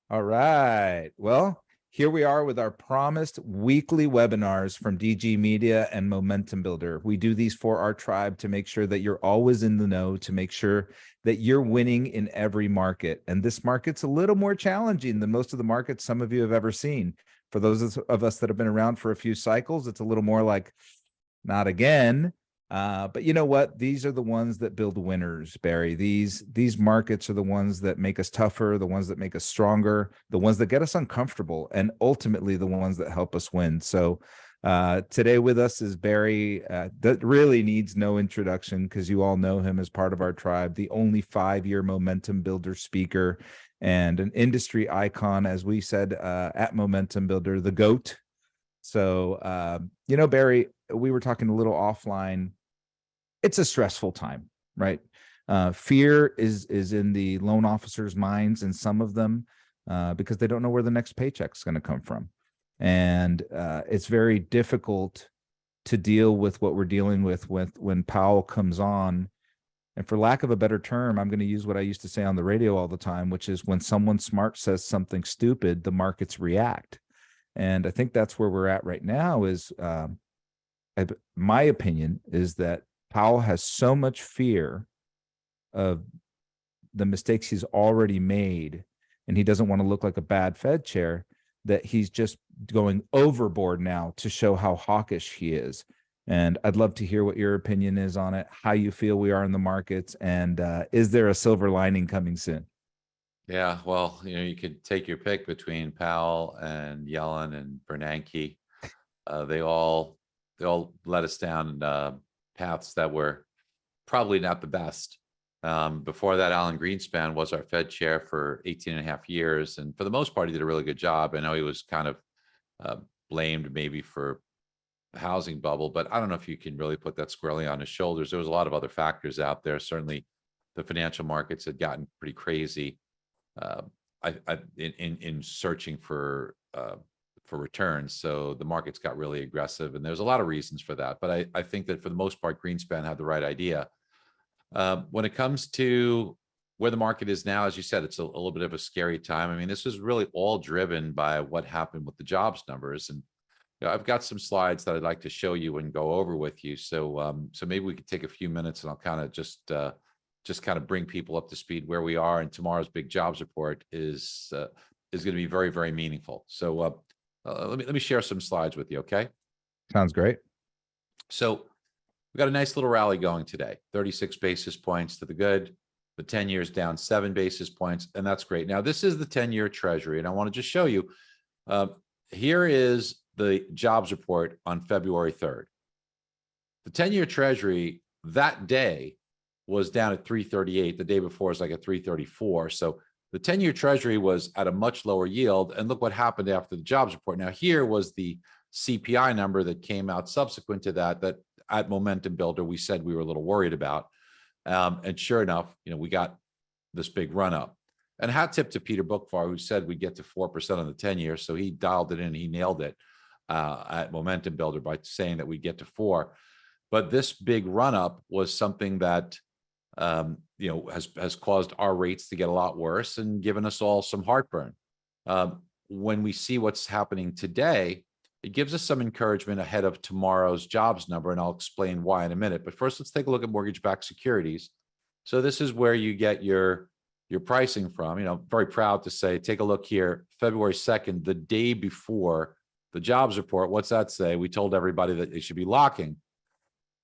All right. Well, here we are with our promised weekly webinars from DG Media and Momentum Builder. We do these for our tribe to make sure that you're always in the know, to make sure that you're winning in every market. And this market's a little more challenging than most of the markets some of you have ever seen. For those of us that have been around for a few cycles, it's a little more like, not again. But you know what? These are the ones that build winners, Barry. These markets are the ones that make us tougher, the ones that make us stronger, the ones that get us uncomfortable, and ultimately the ones that help us win. So today with us is Barry. That really needs no introduction because you all know him as part of our tribe, the only 5-year momentum builder speaker and an industry icon, as we said at Momentum Builder, the GOAT. So, Barry, we were talking a little offline. It's a stressful time, right? Fear is in the loan officers' minds, and some of them because they don't know where the next paycheck's going to come from, and it's very difficult to deal with what we're dealing with when Powell comes on. And for lack of a better term, I'm going to use what I used to say on the radio all the time, which is when someone smart says something stupid, the markets react. And I think that's where we're at right now is my opinion is that Powell has so much fear of the mistakes he's already made, and he doesn't want to look like a bad Fed chair, that he's just going overboard now to show how hawkish he is. And I'd love to hear what your opinion is on it, how you feel we are in the markets, and is there a silver lining coming soon? Yeah, well, you could take your pick between Powell and Yellen and Bernanke. They all led us down paths that were probably not the best. Before that, Alan Greenspan was our Fed chair for 18 and a half years. And for the most part, he did a really good job. I know he was kind of blamed maybe for the housing bubble, but I don't know if you can really put that squarely on his shoulders. There was a lot of other factors out there. Certainly the financial markets had gotten pretty crazy in searching for returns. So the markets got really aggressive, and there's a lot of reasons for that. But I think that for the most part, Greenspan had the right idea. When it comes to where the market is now, as you said, it's a little bit of a scary time. I mean, this is really all driven by what happened with the jobs numbers. And I've got some slides that I'd like to show you and go over with you. So maybe we could take a few minutes and I'll kind of just kind of bring people up to speed where we are. And tomorrow's big jobs report is going to be very, very meaningful. So let me share some slides with you. Okay. Sounds great. So we got a nice little rally going today, 36 basis points to the good. The 10 years down 7 basis points, and that's great. Now, this is the 10-year Treasury, and I want to just show you. Here is the jobs report on February 3rd. The 10-year Treasury that day was down at 338. The day before was like at 334. So the 10-year Treasury was at a much lower yield. And look what happened after the jobs report. Now, here was the CPI number that came out subsequent to that at Momentum Builder, we said we were a little worried about. And sure enough, we got this big run up. And hat tip to Peter Bookvar, who said we'd get to 4% on the 10-year. So he dialed it in, he nailed it at Momentum Builder by saying that we'd get to 4. But this big run up was something that has caused our rates to get a lot worse and given us all some heartburn. When we see what's happening today, it gives us some encouragement ahead of tomorrow's jobs number, and I'll explain why in a minute. But first, let's take a look at mortgage-backed securities. So this is where you get your pricing from. Very proud to say, take a look here, February 2nd, the day before the jobs report. What's that say? We told everybody that they should be locking.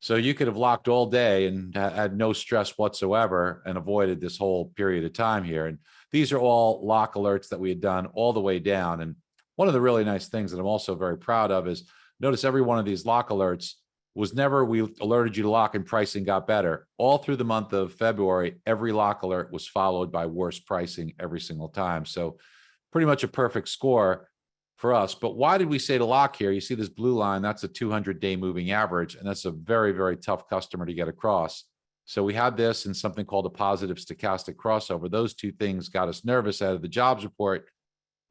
So you could have locked all day and had no stress whatsoever and avoided this whole period of time here. And these are all lock alerts that we had done all the way down. And one of the really nice things that I'm also very proud of is notice every one of these lock alerts was never we alerted you to lock and pricing got better. All through the month of February, every lock alert was followed by worse pricing every single time. So pretty much a perfect score for us. But why did we say to lock here? You see this blue line, that's a 200-day moving average, and that's a very, very tough customer to get across. So we had this and something called a positive stochastic crossover. Those two things got us nervous out of the jobs report,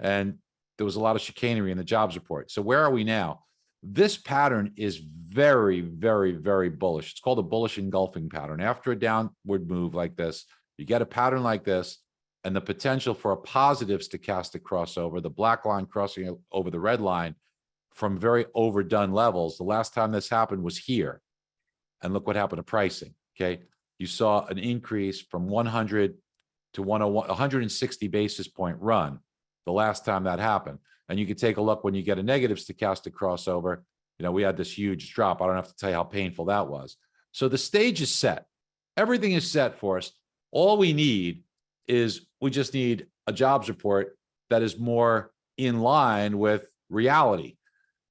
and there was a lot of chicanery in the jobs report. So where are we now? This pattern is very, very, very bullish. It's called a bullish engulfing pattern. After a downward move like this, you get a pattern like this. and the potential for a positive stochastic crossover, the black line crossing over the red line from very overdone levels. The last time this happened was here. And look what happened to pricing, okay? You saw an increase from 100 to 101, 160 basis point run the last time that happened. And you can take a look when you get a negative stochastic crossover. You know, we had this huge drop. I don't have to tell you how painful that was. So the stage is set. Everything is set for us. All we need is we just need a jobs report that is more in line with reality.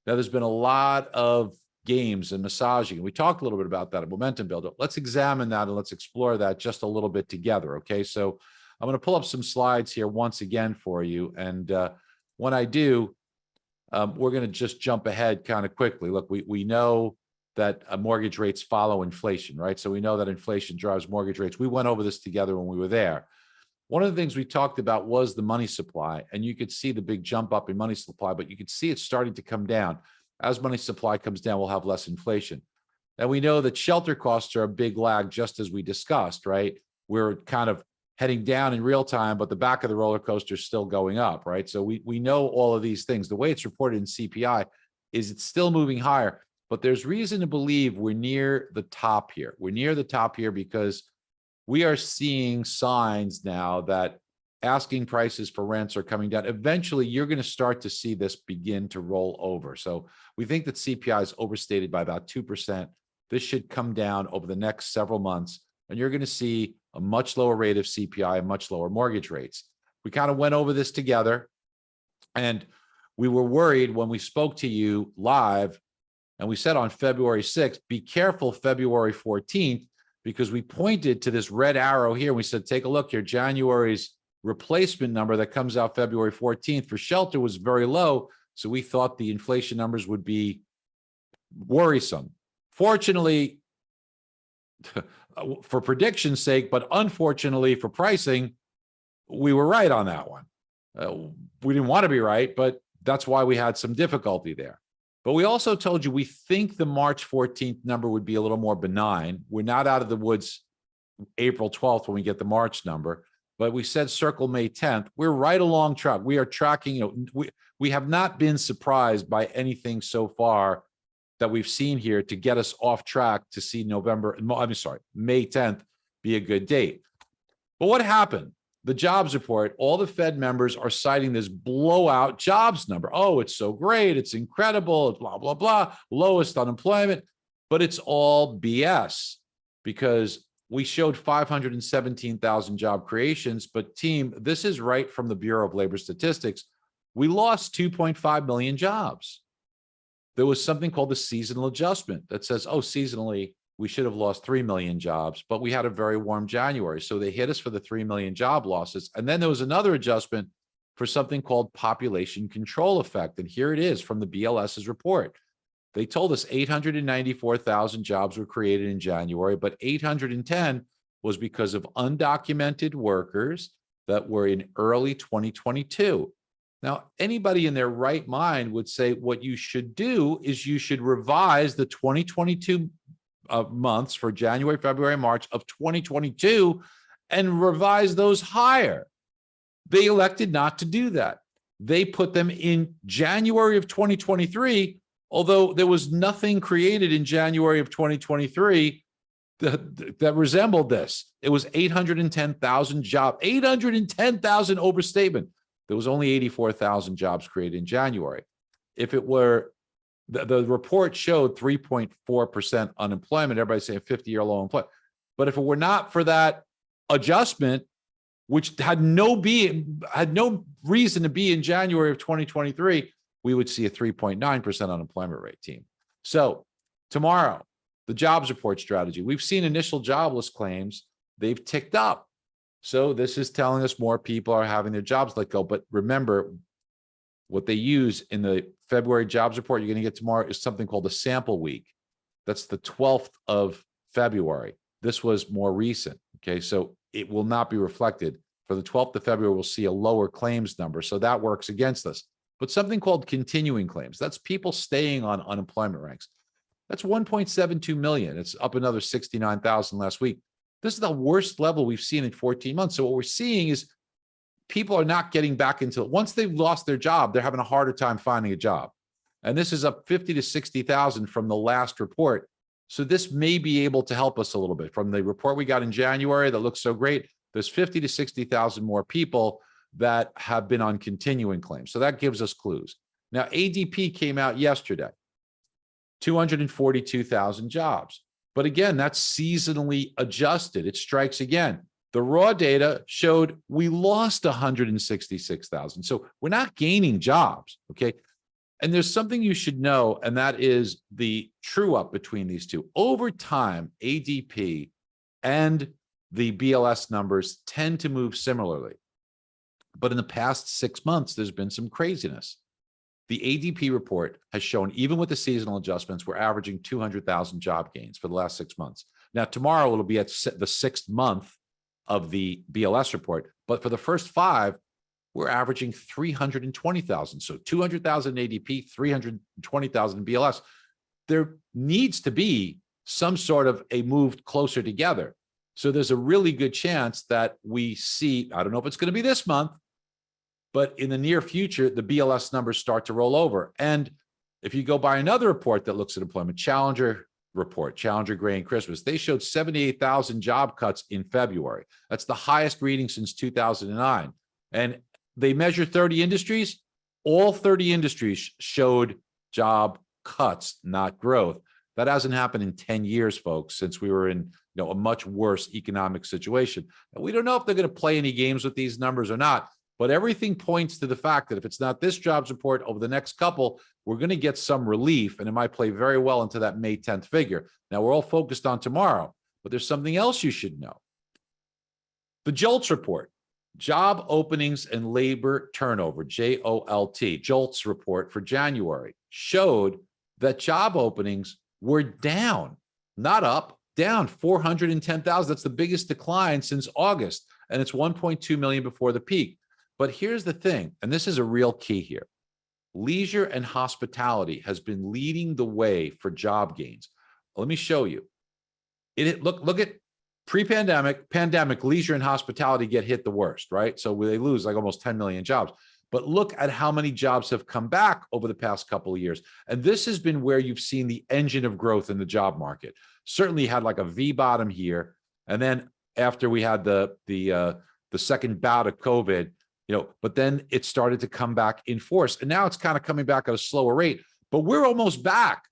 Now, there's been a lot of games and massaging. We talked a little bit about that at Momentum Builder. Let's examine that and let's explore that just a little bit together, okay? So I'm going to pull up some slides here once again for you. And when I do, we're going to just jump ahead kind of quickly. Look, we know that mortgage rates follow inflation, right? So we know that inflation drives mortgage rates. We went over this together when we were there. One of the things we talked about was the money supply, and you could see the big jump up in money supply, but you could see it starting to come down. As money supply comes down, we'll have less inflation. And we know that shelter costs are a big lag, just as we discussed, right? We're kind of heading down in real time, but the back of the roller coaster is still going up, right? So we know all of these things. The way it's reported in CPI is it's still moving higher, but there's reason to believe we're near the top here. We're near the top here because we are seeing signs now that asking prices for rents are coming down. Eventually, you're going to start to see this begin to roll over. So we think that CPI is overstated by about 2%. This should come down over the next several months, and you're going to see a much lower rate of CPI and much lower mortgage rates. We kind of went over this together, and we were worried when we spoke to you live, and we said on February 6th, be careful February 14th, because we pointed to this red arrow here. We said, take a look here. January's replacement number that comes out February 14th for shelter was very low. So we thought the inflation numbers would be worrisome. Fortunately, for prediction's sake, but unfortunately for pricing, we were right on that one. We didn't want to be right, but that's why we had some difficulty there. But we also told you we think the March 14th number would be a little more benign. We're not out of the woods April 12th when we get the March number, but we said circle May 10th. We're right along track. We are tracking, we have not been surprised by anything so far that we've seen here to get us off track to see May 10th be a good date. But what happened? The jobs report, all the Fed members are citing this blowout jobs number. Oh, it's so great. It's incredible. It's blah, blah, blah. Lowest unemployment. But it's all BS because we showed 517,000 job creations. But team, this is right from the Bureau of Labor Statistics. We lost 2.5 million jobs. There was something called the seasonal adjustment that says, oh, seasonally, we should have lost 3 million jobs, but we had a very warm January. So they hit us for the 3 million job losses. And then there was another adjustment for something called population control effect. And here it is from the BLS's report. They told us 894,000 jobs were created in January, but 810 was because of undocumented workers that were in early 2022. Now, anybody in their right mind would say what you should do is you should revise the 2022 months for January, February, March of 2022 and revise those higher. They elected not to do that. They put them in January of 2023, although there was nothing created in January of 2023 that resembled this. It was 810,000 jobs, 810,000 overstatement. There was only 84,000 jobs created in January. If it were, the report showed 3.4% unemployment. Everybody's saying 50-year low unemployment. But if it were not for that adjustment, which had no reason to be in January of 2023, we would see a 3.9% unemployment rate, team. So tomorrow, the jobs report strategy. We've seen initial jobless claims. They've ticked up. So this is telling us more people are having their jobs let go. But remember, what they use in the February jobs report you're going to get tomorrow is something called the sample week. That's the 12th of February. This was more recent. Okay, so it will not be reflected. For the 12th of February, we'll see a lower claims number. So that works against us. But something called continuing claims, that's people staying on unemployment ranks. That's 1.72 million. It's up another 69,000 last week. This is the worst level we've seen in 14 months. So what we're seeing is people are not getting back into it. Once they've lost their job, they're having a harder time finding a job. And this is up 50 to 60,000 from the last report. So this may be able to help us a little bit. From the report we got in January that looks so great, there's 50 to 60,000 more people that have been on continuing claims. So that gives us clues. Now, ADP came out yesterday, 242,000 jobs. But again, that's seasonally adjusted. It strikes again. The raw data showed we lost 166,000. So we're not gaining jobs, okay? And there's something you should know, and that is the true up between these two. Over time, ADP and the BLS numbers tend to move similarly. But in the past 6 months, there's been some craziness. The ADP report has shown, even with the seasonal adjustments, we're averaging 200,000 job gains for the last 6 months. Now, tomorrow it'll be at the 6th month of the BLS report. But for the first 5, we're averaging 320,000. So 200,000 ADP, 320,000 BLS. There needs to be some sort of a move closer together. So there's a really good chance that we see, I don't know if it's going to be this month, but in the near future, the BLS numbers start to roll over. And if you go by another report that looks at employment, Challenger report, Challenger Gray and Christmas, they showed 78,000 job cuts in February. That's the highest reading since 2009. And they measure 30 industries. All 30 industries showed job cuts, not growth. That hasn't happened in 10 years, folks, since we were in a much worse economic situation. And we don't know if they're going to play any games with these numbers or not, but everything points to the fact that if it's not this jobs report over the next couple, we're going to get some relief, and it might play very well into that May 10th figure. Now, we're all focused on tomorrow, but there's something else you should know. The JOLTS report, Job Openings and Labor Turnover, JOLT, JOLTS report for January, showed that job openings were down, not up, down 410,000. That's the biggest decline since August, and it's 1.2 million before the peak. But here's the thing, and this is a real key here. Leisure and hospitality has been leading the way for job gains. Let me show you. Look at pre-pandemic, pandemic, leisure and hospitality get hit the worst, right? So they lose like almost 10 million jobs. But look at how many jobs have come back over the past couple of years. And this has been where you've seen the engine of growth in the job market. Certainly had like a V bottom here. And then after we had the second bout of COVID, but then it started to come back in force. And now it's kind of coming back at a slower rate, but we're almost back.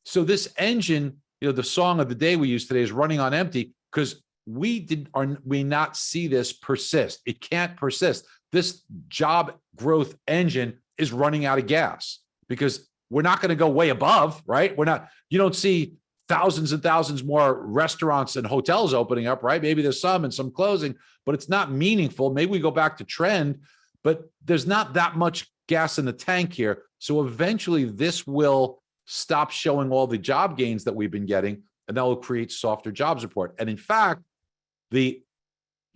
So this engine, the song of the day we use today is running on empty, because we not see this persist. It can't persist. This job growth engine is running out of gas, because we're not going to go way above, right? You don't see thousands and thousands more restaurants and hotels opening up, right? Maybe there's some and some closing, but it's not meaningful. Maybe we go back to trend, but there's not that much gas in the tank here. So eventually this will stop showing all the job gains that we've been getting, and that will create softer jobs report. And in fact, the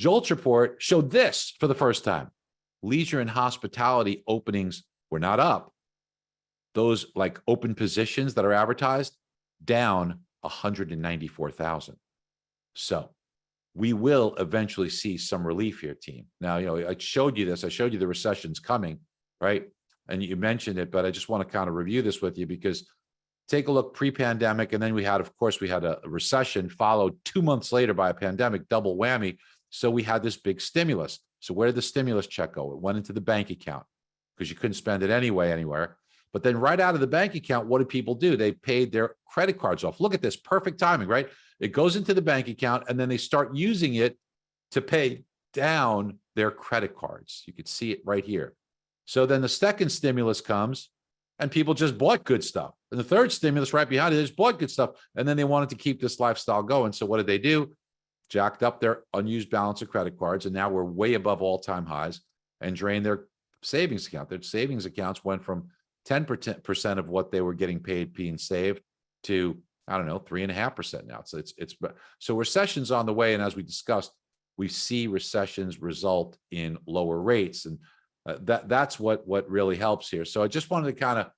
JOLTS report showed this for the first time. Leisure and hospitality openings were not up. Those like open positions that are advertised, down 194,000. So we will eventually see some relief here, team. Now, I showed you this. I showed you the recession's coming, right? And you mentioned it, but I just want to kind of review this with you, because take a look pre-pandemic, and then we had a recession followed 2 months later by a pandemic, double whammy. So we had this big stimulus. So where did the stimulus check go? It went into the bank account, because you couldn't spend it anywhere. But then right out of the bank account, what did people do? They paid their credit cards off. Look at this, perfect timing, right? It goes into the bank account, and then they start using it to pay down their credit cards. You could see it right here. So then the second stimulus comes, and people just bought good stuff. And the third stimulus right behind it, they just bought good stuff. And then they wanted to keep this lifestyle going. So what did they do? Jacked up their unused balance of credit cards, and now we're way above all-time highs, and drained their savings account. Their savings accounts went from 10% of what they were getting paid being saved to, I don't know, 3.5% now. So recession's on the way. And as we discussed, we see recessions result in lower rates. And that's what really helps here. So I just wanted to kind of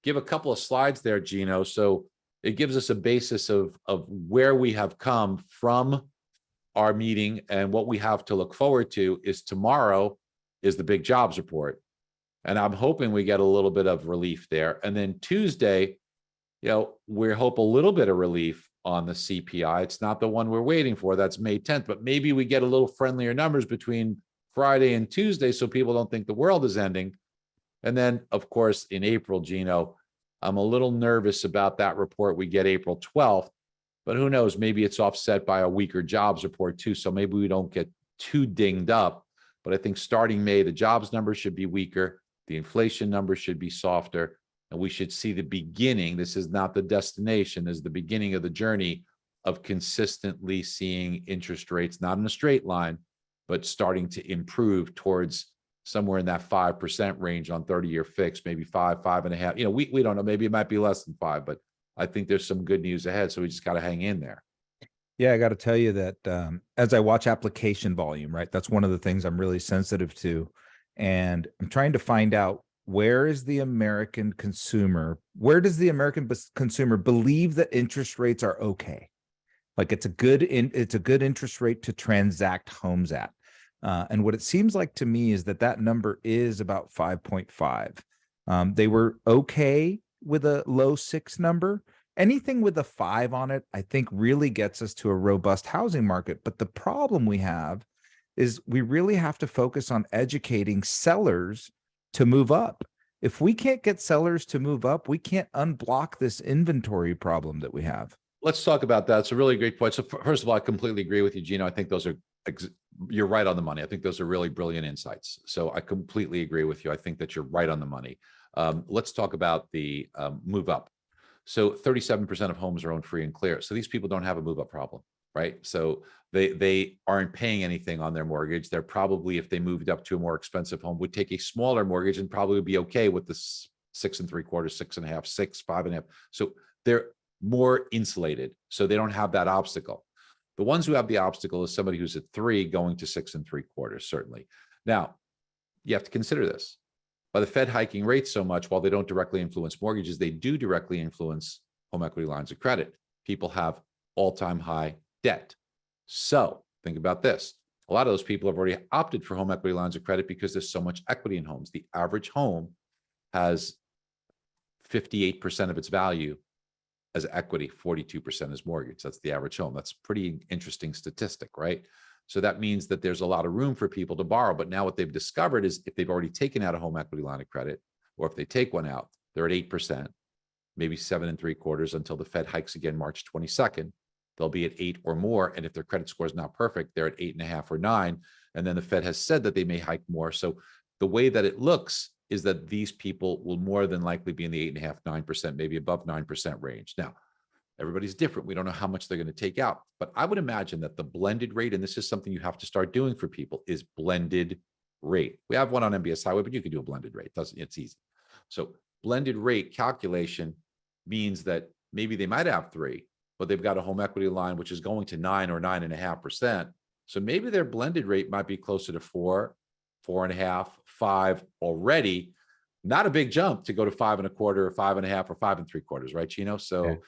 give a couple of slides there, Gino. So it gives us a basis of where we have come from our meeting, and what we have to look forward to is tomorrow. is the big jobs report. And I'm hoping we get a little bit of relief there. And then Tuesday, we hope a little bit of relief on the CPI. It's not the one we're waiting for. That's May 10th, but maybe we get a little friendlier numbers between Friday and Tuesday so people don't think the world is ending. And then, of course, in April, Gino, I'm a little nervous about that report we get April 12th, but who knows? Maybe it's offset by a weaker jobs report too. So maybe we don't get too dinged up. But I think starting May, the jobs numbers should be weaker. The inflation numbers should be softer. And we should see the beginning. This is not the destination, this is the beginning of the journey of consistently seeing interest rates, not in a straight line, but starting to improve towards somewhere in that 5% range on 30-year fixed, maybe 5.5. We don't know. Maybe it might be less than 5, but I think there's some good news ahead. So we just got to hang in there. Yeah, I got to tell you that as I watch application volume, right, that's one of the things I'm really sensitive to. And I'm trying to find out, where is the American consumer? Where does the American consumer believe that interest rates are okay? Like it's a good interest rate to transact homes at. And what it seems like to me is that number is about 5.5. They were okay with a low 6 number. Anything with a 5 on it, I think really gets us to a robust housing market. But the problem we have is we really have to focus on educating sellers to move up. If we can't get sellers to move up, we can't unblock this inventory problem that we have. Let's talk about that. It's a really great point. So first of all, I completely agree with you, Gino. I think those are, you're right on the money. I think those are really brilliant insights. So I completely agree with you. I think that you're right on the money. Let's talk about the move up. So 37% of homes are owned free and clear. So these people don't have a move up problem, right? So they aren't paying anything on their mortgage. They're probably, if they moved up to a more expensive home, would take a smaller mortgage and probably be okay with the 6 3/4, 6.5, 6, 5.5. So they're more insulated. So they don't have that obstacle. The ones who have the obstacle is somebody who's at 3 going to 6 3/4, certainly. Now, you have to consider this. By the Fed hiking rates so much, while they don't directly influence mortgages, they do directly influence home equity lines of credit. People have all-time high debt. So think about this. A lot of those people have already opted for home equity lines of credit because there's so much equity in homes. The average home has 58% of its value as equity, 42% as mortgage. That's the average home. That's a pretty interesting statistic, right? So that means that there's a lot of room for people to borrow. But now what they've discovered is if they've already taken out a home equity line of credit, or if they take one out, they're at 8%, maybe 7 3/4 until the Fed hikes again March 22nd. They'll be at 8 or more. And if their credit score is not perfect, they're at 8.5 or 9. And then the Fed has said that they may hike more. So the way that it looks is that these people will more than likely be in the 8.5, 9%, maybe above 9% range. Now, everybody's different. We don't know how much they're going to take out, but I would imagine that the blended rate, and this is something you have to start doing for people, is blended rate. We have one on MBS Highway, but you can do a blended rate. It's easy. So blended rate calculation means that maybe they might have 3, but they've got a home equity line, which is going to 9 or 9.5%. So maybe their blended rate might be closer to 4, 4.5, 5 already. Not a big jump to go to 5 1/4 or 5.5 or 5 3/4, right, Chino? So Okay.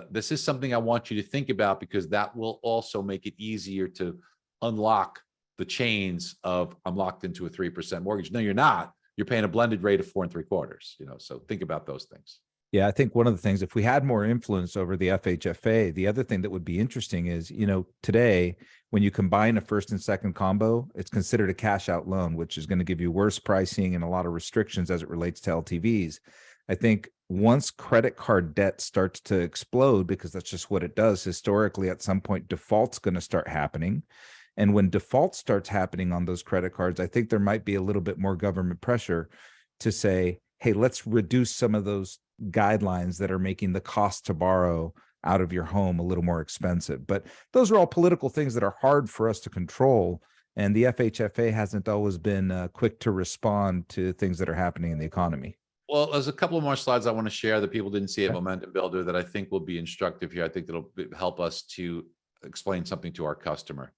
this is something I want you to think about, because that will also make it easier to unlock the chains of I'm locked into a 3% mortgage. No, you're not. You're paying a blended rate of 4 3/4. So think about those things. Yeah, I think one of the things, if we had more influence over the FHFA, the other thing that would be interesting is, today, when you combine a first and second combo, it's considered a cash out loan, which is going to give you worse pricing and a lot of restrictions as it relates to LTVs. I think once credit card debt starts to explode, because that's just what it does historically, at some point, default's going to start happening. And when default starts happening on those credit cards, I think there might be a little bit more government pressure to say, hey, let's reduce some of those guidelines that are making the cost to borrow out of your home a little more expensive. But those are all political things that are hard for us to control. And the FHFA hasn't always been quick to respond to things that are happening in the economy. Well, there's a couple of more slides I want to share that people didn't see at Okay. Momentum Builder that I think will be instructive here. I think that'll help us to explain something to our customer.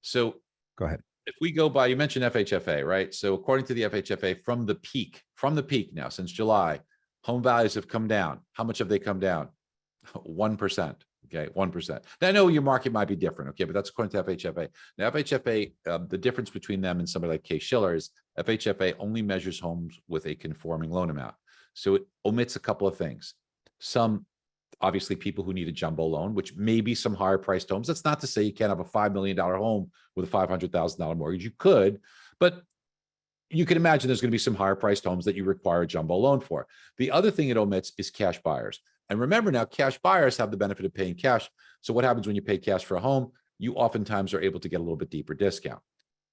So Go ahead. if we go by, you mentioned FHFA, right? So according to the FHFA, from the peak now, since July, home values have come down. How much have they come down? 1%. Okay, 1%. Now, I know your market might be different, okay, but that's according to FHFA. Now, FHFA, the difference between them and somebody like Case-Shiller is FHFA only measures homes with a conforming loan amount. So it omits a couple of things. Some, obviously, people who need a jumbo loan, which may be some higher priced homes. That's not to say you can't have a $5 million home with a $500,000 mortgage. You could, but you can imagine there's going to be some higher priced homes that you require a jumbo loan for. The other thing it omits is cash buyers. And remember now, cash buyers have the benefit of paying cash. So what happens when you pay cash for a home? You oftentimes are able to get a little bit deeper discount.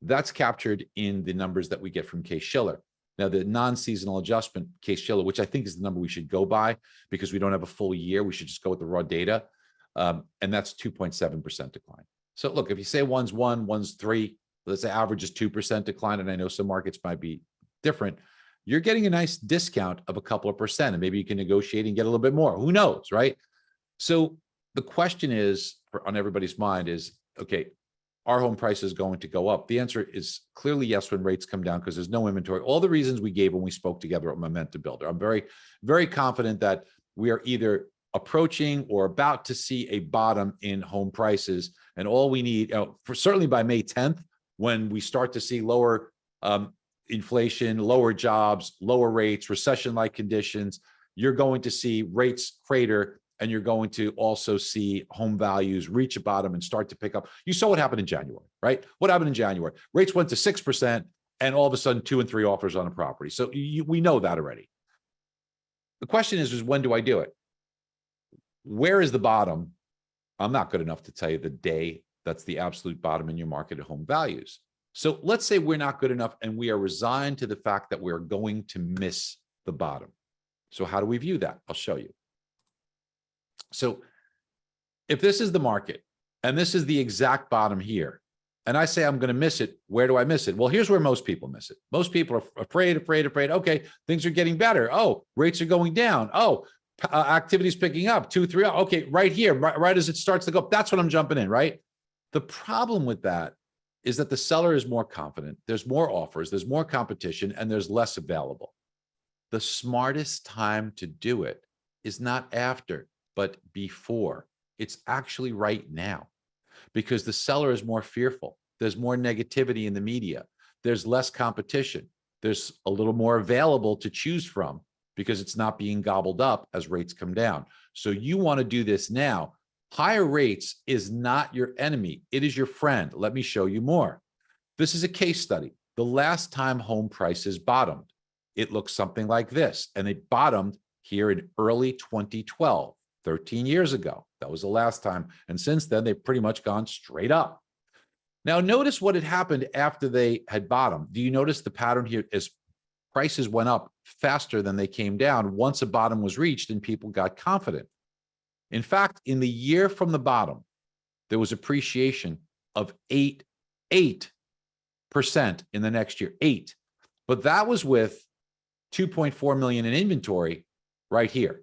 That's captured in the numbers that we get from Case-Shiller. Now, the non-seasonal adjustment Case-Shiller, which I think is the number we should go by because we don't have a full year, we should just go with the raw data. And that's 2.7% decline. So look, if you say one's 1, one's 3, let's say average is 2% decline, and I know some markets might be different, you're getting a nice discount of a couple of percent, and maybe you can negotiate and get a little bit more. Who knows, right? So the question is, on everybody's mind is, okay, are home prices going to go up? The answer is clearly yes when rates come down because there's no inventory. All the reasons we gave when we spoke together at Momentum Builder. I'm very, very confident that we are either approaching or about to see a bottom in home prices. And all we need, for certainly by May 10th, when we start to see lower inflation, lower jobs, lower rates, recession-like conditions, you're going to see rates crater, and you're going to also see home values reach a bottom and start to pick up. You saw what happened in January, right? What happened in January? Rates went to 6%, and all of a sudden 2 and 3 offers on a property. So we know that already. The question is when do I do it? Where is the bottom? I'm not good enough to tell you the day that's the absolute bottom in your market at home values. So let's say we're not good enough and we are resigned to the fact that we're going to miss the bottom. So how do we view that? I'll show you. So if this is the market and this is the exact bottom here, and I say I'm going to miss it, where do I miss it? Well, here's where most people miss it. Most people are afraid. Okay, things are getting better. Oh, rates are going down. Oh, activity's picking up, 2, 3. Okay, right here, right as it starts to go up, that's when I'm jumping in, right? The problem with that is that the seller is more confident. There's more offers, there's more competition, and there's less available. The smartest time to do it is not after, but before. It's actually right now, because the seller is more fearful. There's more negativity in the media. There's less competition. There's a little more available to choose from because it's not being gobbled up as rates come down. So you want to do this now. Higher rates is not your enemy. It is your friend. Let me show you more. This is a case study. The last time home prices bottomed, it looks something like this. And it bottomed here in early 2012, 13 years ago. That was the last time. And since then, they've pretty much gone straight up. Now, notice what had happened after they had bottomed. Do you notice the pattern here as prices went up faster than they came down once a bottom was reached and people got confident? In fact, in the year from the bottom, there was appreciation of 8% in the next year, 8. But that was with 2.4 million in inventory right here.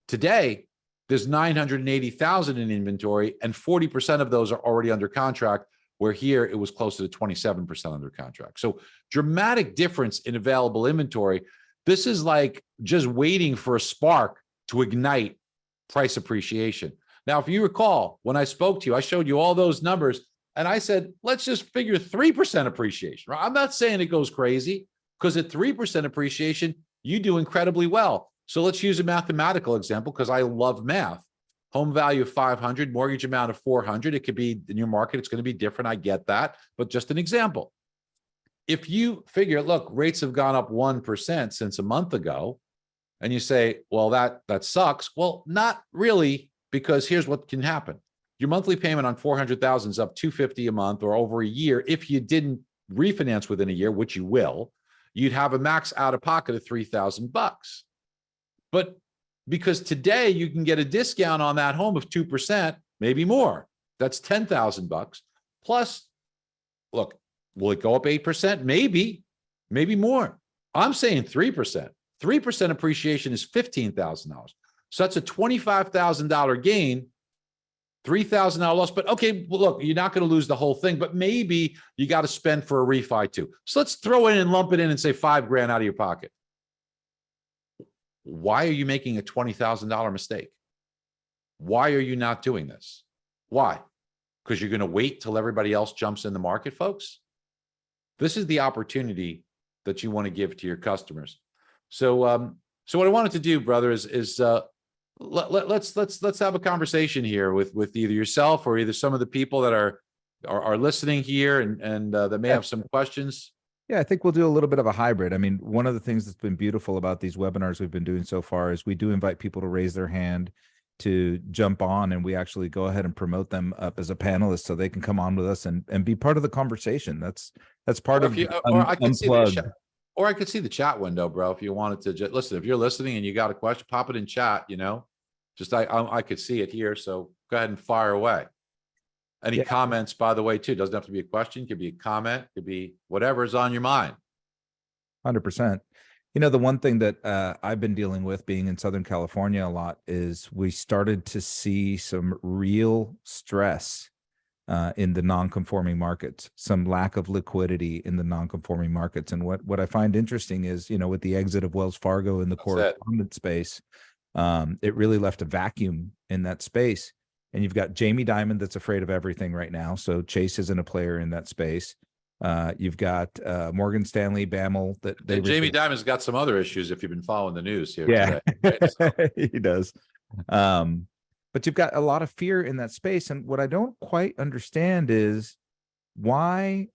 Today, there's 980,000 in inventory, and 40% of those are already under contract, where here it was closer to 27% under contract. So dramatic difference in available inventory. This is like just waiting for a spark to ignite price appreciation. Now, if you recall, when I spoke to you, I showed you all those numbers, and I said, let's just figure 3% appreciation. Right? I'm not saying it goes crazy, because at 3% appreciation, you do incredibly well. So let's use a mathematical example, because I love math. Home value of 500, mortgage amount of 400. It could be in your market, it's going to be different. I get that, but just an example. If you figure, look, rates have gone up 1% since a month ago, and you say, well, that sucks. Well, not really, because here's what can happen. Your monthly payment on 400,000 is up $250 a month or over a year. If you didn't refinance within a year, which you will, you'd have a max out of pocket of $3,000. But because today you can get a discount on that home of 2%, maybe more. That's $10,000. Plus, look, will it go up 8%? Maybe more. I'm saying 3%. 3% appreciation is $15,000. So that's a $25,000 gain, $3,000 loss. But okay, well, look, you're not going to lose the whole thing, but maybe you got to spend for a refi too. So let's throw it in and lump it in and say $5,000 out of your pocket. Why are you making a $20,000 mistake? Why are you not doing this? Why? Because you're going to wait till everybody else jumps in the market, folks? This is the opportunity that you want to give to your customers. So, so what I wanted to do, brother, is let's have a conversation here with either yourself or either some of the people that are listening here and that may have some questions. Yeah, I think we'll do a little bit of a hybrid. I mean, one of the things that's been beautiful about these webinars we've been doing so far is we do invite people to raise their hand to jump on, and we actually go ahead and promote them up as a panelist so they can come on with us and be part of the conversation. That's part Or of if you, or I could see the unplugged. chat, or I could see the chat window, bro. If you wanted to just listen, if you're listening and you got a question, pop it in chat. Just I could see it here. So go ahead and fire away. Any Yeah. comments, by the way, too? Doesn't have to be a question. Could be a comment. Could be whatever is on your mind. 100%. The one thing that I've been dealing with being in Southern California a lot is we started to see some real stress in the non-conforming markets, some lack of liquidity in the non-conforming markets. And what I find interesting is, with the exit of Wells Fargo in the correspondent space, it really left a vacuum in that space. And you've got Jamie Dimon that's afraid of everything right now. So Chase isn't a player in that space. You've got Morgan Stanley, BAML. Jamie Dimon's got some other issues if you've been following the news here Yeah, today. Right? So. He does. But you've got a lot of fear in that space. And what I don't quite understand is why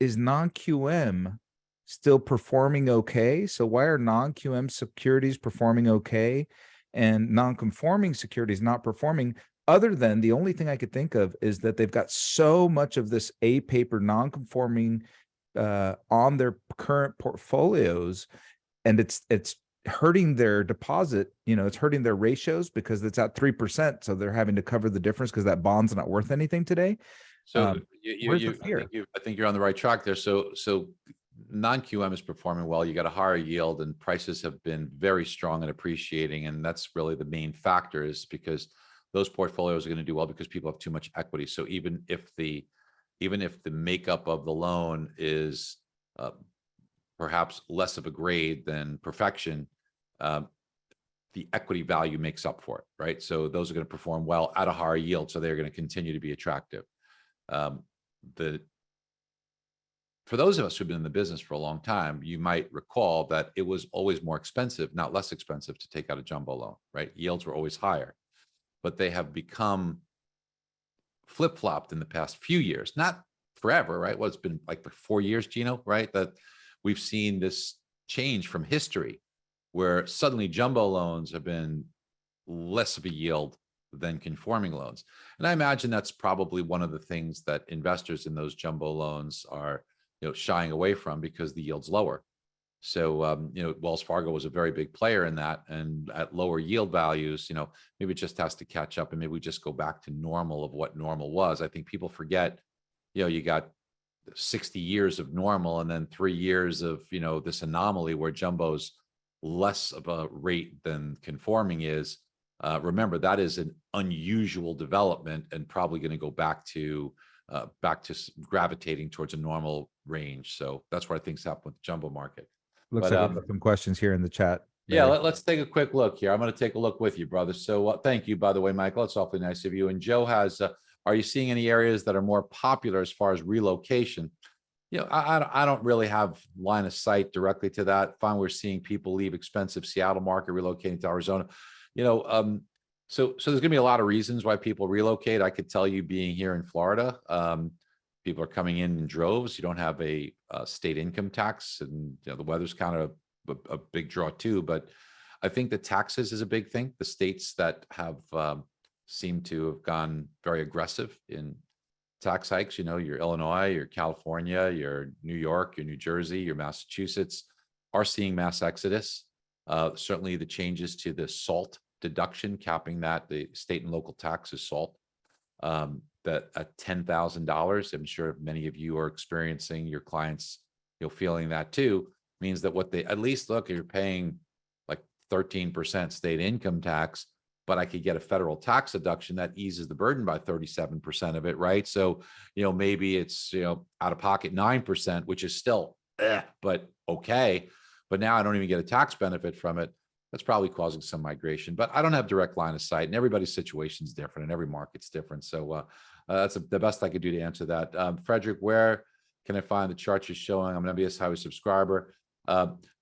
is non-QM still performing okay? So why are non-QM securities performing okay and non-conforming securities not performing? Other than the only thing I could think of is that they've got so much of this A paper non-conforming on their current portfolios, and it's hurting their deposit. It's hurting their ratios because it's at 3%, so they're having to cover the difference because that bond's not worth anything today. So I think you're on the right track there. So non-QM is performing well. You got a higher yield, and prices have been very strong and appreciating, and that's really the main factor, is because those portfolios are going to do well because people have too much equity. So even if the makeup of the loan is perhaps less of a grade than perfection, the equity value makes up for it, right? So those are going to perform well at a higher yield, so they're going to continue to be attractive. For those of us who've been in the business for a long time, you might recall that it was always more expensive, not less expensive, to take out a jumbo loan, right? Yields were always higher, but they have become flip-flopped in the past few years, not forever, right? Well, it's been like for 4 years, Gino, right? That we've seen this change from history where suddenly jumbo loans have been less of a yield than conforming loans. And I imagine that's probably one of the things that investors in those jumbo loans are, shying away from, because the yield's lower. So, Wells Fargo was a very big player in that, and at lower yield values, maybe it just has to catch up, and maybe we just go back to normal of what normal was. I think people forget, you got 60 years of normal and then 3 years of, this anomaly where jumbo's less of a rate than conforming is. Remember, that is an unusual development and probably going to go back to gravitating towards a normal range. So that's where things happen with the jumbo market. Looks like we have some questions here in the chat. Yeah, let's take a quick look here. I'm going to take a look with you, brother. So thank you, by the way, Michael. It's awfully nice of you. And Joe has, are you seeing any areas that are more popular as far as relocation? I don't really have line of sight directly to that. Fine, we're seeing people leave expensive Seattle market, relocating to Arizona. So there's going to be a lot of reasons why people relocate. I could tell you, being here in Florida, people are coming in droves. You don't have a state income tax, and the weather's kind of a big draw too. But I think the taxes is a big thing. The states that have seem to have gone very aggressive in tax hikes, your Illinois, your California, your New York, your New Jersey, your Massachusetts, are seeing mass exodus. Certainly the changes to the SALT deduction, capping that, the state and local tax is SALT, that at $10,000, I'm sure many of you are experiencing, your clients, feeling that too, means that what they, at least look, you're paying like 13% state income tax, but I could get a federal tax deduction that eases the burden by 37% of it, right? So, maybe it's, out of pocket 9%, which is still, but okay. But now I don't even get a tax benefit from it. That's probably causing some migration, but I don't have direct line of sight, and everybody's situation is different and every market's different. So that's the best I could do to answer that. Frederick, where can I find the charts you're showing? I'm an MBS Highway subscriber.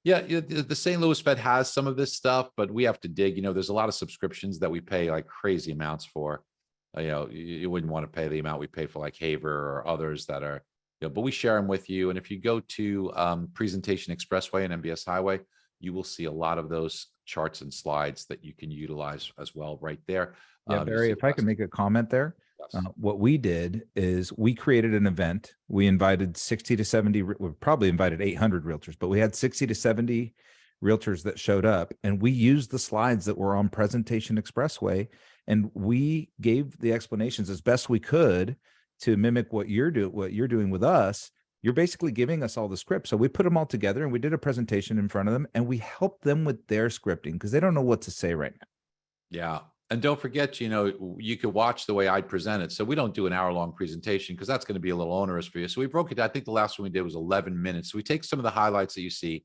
Yeah, the St. Louis Fed has some of this stuff, but we have to dig. There's a lot of subscriptions that we pay like crazy amounts for. You wouldn't want to pay the amount we pay for like Haver or others that are, but we share them with you. And if you go to Presentation Expressway and MBS Highway, you will see a lot of those charts and slides that you can utilize as well right there. Yeah, Barry, if I can make a comment there. Yes. What we did is we created an event. We invited 60 to 70, we probably invited 800 realtors, but we had 60 to 70 realtors that showed up, and we used the slides that were on Presentation Expressway, and we gave the explanations as best we could to mimic what you're doing with us. You're basically giving us all the scripts. So we put them all together and we did a presentation in front of them, and we helped them with their scripting because they don't know what to say right now. Yeah. And don't forget, you could watch the way I present it. So we don't do an hour-long presentation because that's going to be a little onerous for you. So we broke it. I think the last one we did was 11 minutes. So we take some of the highlights that you see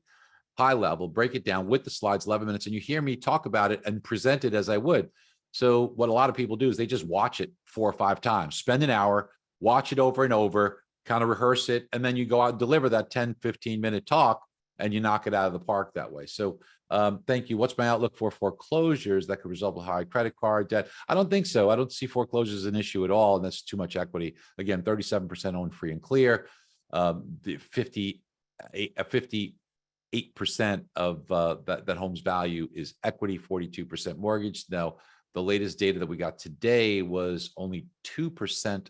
high level, break it down with the slides, 11 minutes, and you hear me talk about it and present it as I would. So what a lot of people do is they just watch it 4 or 5 times, spend an hour, watch it over and over, kind of rehearse it, and then you go out and deliver that 10, 15-minute talk, and you knock it out of the park that way. So thank you. What's my outlook for foreclosures that could result in high credit card debt? I don't think so. I don't see foreclosures as an issue at all, and that's too much equity. Again, 37% owned free and clear. The 58% of that home's value is equity, 42% mortgage. Now, the latest data that we got today was only 2%.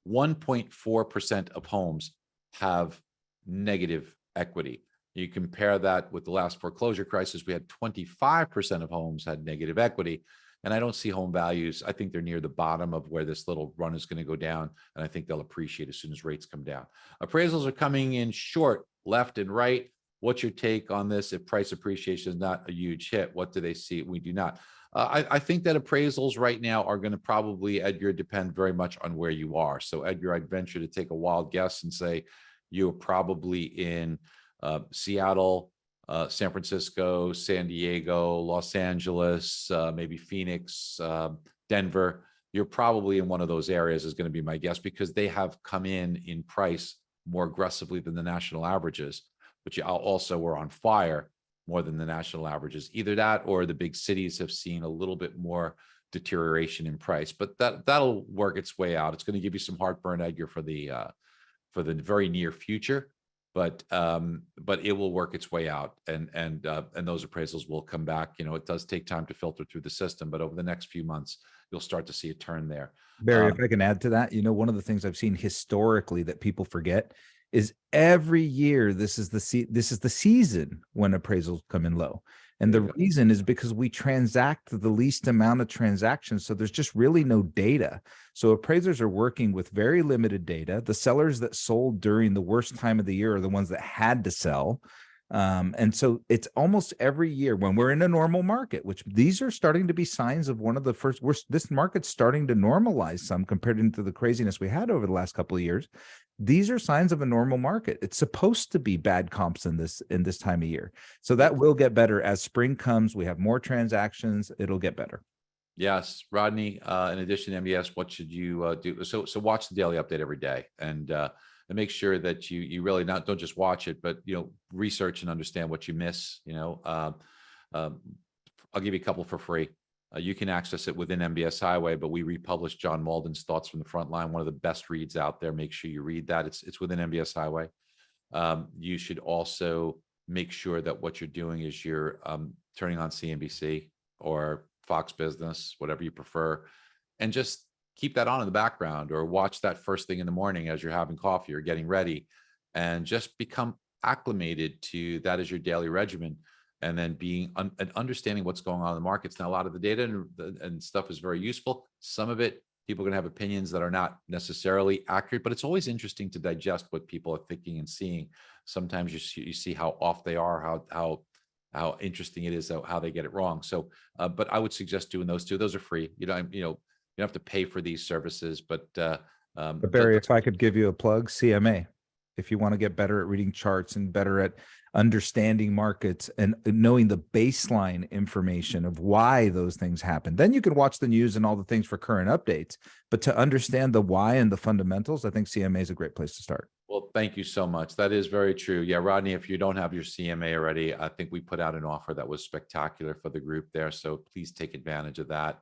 1.4% of homes have negative equity. You compare that with the last foreclosure crisis, we had 25% of homes had negative equity. And I don't see home values. I think they're near the bottom of where this little run is going to go down. And I think they'll appreciate as soon as rates come down. Appraisals are coming in short, left and right. What's your take on this? If price appreciation is not a huge hit, what do they see? We do not. I think that appraisals right now are going to probably, Edgar, depend very much on where you are. So Edgar, I'd venture to take a wild guess and say you're probably in Seattle, San Francisco, San Diego, Los Angeles, maybe Phoenix, Denver. You're probably in one of those areas is going to be my guess, because they have come in price more aggressively than the national averages, but you also were on fire more than the national averages. Either that or the big cities have seen a little bit more deterioration in price, but that'll work its way out. It's going to give you some heartburn, Edgar, for the very near future, but it will work its way out, and those appraisals will come back. It does take time to filter through the system, but over the next few months, you'll start to see a turn there. Barry, if I can add to that, one of the things I've seen historically that people forget is every year this is the season when appraisals come in low. And the reason is because we transact the least amount of transactions. So there's just really no data. So appraisers are working with very limited data. The sellers that sold during the worst time of the year are the ones that had to sell. And so it's almost every year when we're in a normal market, which these are starting to be signs of one of the first, this market's starting to normalize some compared to the craziness we had over the last couple of years. These are signs of a normal market. It's supposed to be bad comps in this time of year. So that will get better as spring comes. We have more transactions. It'll get better. Yes, Rodney. In addition to MBS, what should you do? So watch the daily update every day, and make sure that you really don't just watch it, but research and understand what you miss. I'll give you a couple for free. You can access it within MBS Highway, but we republish John Malden's Thoughts from the Front Line, one of the best reads out there. Make sure you read that. It's within MBS Highway. You should also make sure that what you're doing is you're turning on CNBC or Fox Business, whatever you prefer, and just keep that on in the background, or watch that first thing in the morning as you're having coffee or getting ready, and just become acclimated to that as your daily regimen. And then and understanding what's going on in the markets. Now, a lot of the data and stuff is very useful. Some of it, people are going to have opinions that are not necessarily accurate, but it's always interesting to digest what people are thinking and seeing. Sometimes you see how off they are, how interesting it is, how they get it wrong. So, but I would suggest doing those two. Those are free. You don't have to pay for these services, but Barry, if I could give you a plug, CMA. if you want to get better at reading charts and better at understanding markets and knowing the baseline information of why those things happen, then you can watch the news and all the things for current updates. But to understand the why and the fundamentals, I think CMA is a great place to start. Well, thank you so much. That is very true. Yeah, Rodney, if you don't have your CMA already, I think we put out an offer that was spectacular for the group there. So please take advantage of that.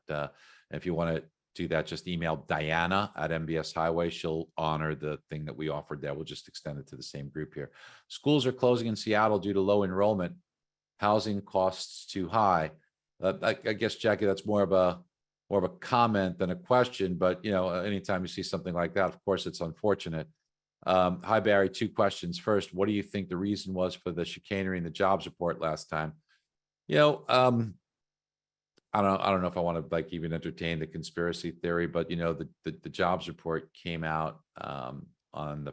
If you want to do that, just email Diana at MBS Highway. She'll honor the thing that we offered there. We'll just extend it to the same group here. Schools are closing in Seattle due to low enrollment. Housing costs too high. I guess, Jackie, that's more of a comment than a question. But anytime you see something like that, of course, it's unfortunate. Hi, Barry. Two questions. First, what do you think the reason was for the chicanery in the jobs report last time? I don't know if I want to even entertain the conspiracy theory, but the jobs report came out on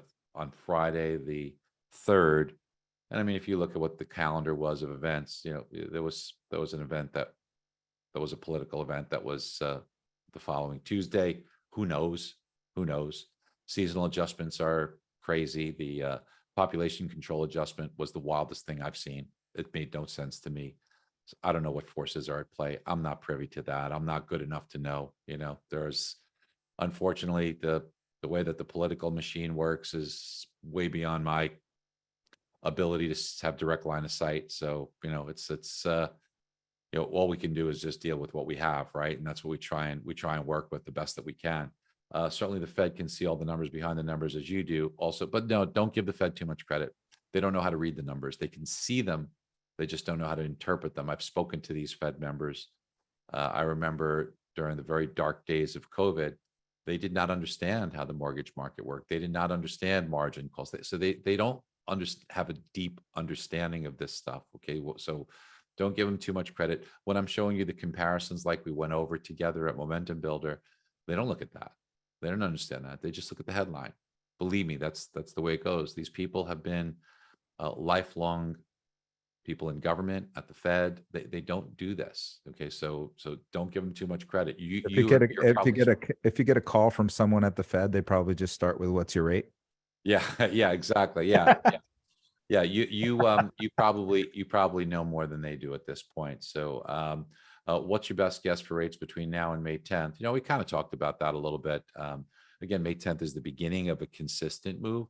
Friday the 3rd. And I mean, if you look at what the calendar was of events, there was an event that was a political event that was the following Tuesday. Who knows? Who knows? Seasonal adjustments are crazy. The population control adjustment was the wildest thing I've seen. It made no sense to me. So I don't know what forces are at play. I'm not privy to that. I'm not good enough to know. There's unfortunately the way that the political machine works is way beyond my ability to have direct line of sight. So it's all we can do is just deal with what we have, right? And that's what we try and work with the best that we can. Certainly the Fed can see all the numbers behind the numbers as you do also, but no, don't give the Fed too much credit. They don't know how to read the numbers. They can see them. They just don't know how to interpret them. I've spoken to these Fed members. I remember during the very dark days of COVID, they did not understand how the mortgage market worked. They did not understand margin calls. So they don't have a deep understanding of this stuff. Okay, so don't give them too much credit. When I'm showing you the comparisons like we went over together at Momentum Builder, they don't look at that. They don't understand that. They just look at the headline. Believe me, that's the way it goes. These people have been lifelong people in government, at the Fed. They don't do this. Okay, so don't give them too much credit. If you get a call from someone at the Fed, they probably just start with, "What's your rate?" Yeah, yeah, exactly. Yeah, yeah. You probably know more than they do at this point. So what's your best guess for rates between now and May 10th? We kind of talked about that a little bit. Again, May 10th is the beginning of a consistent move.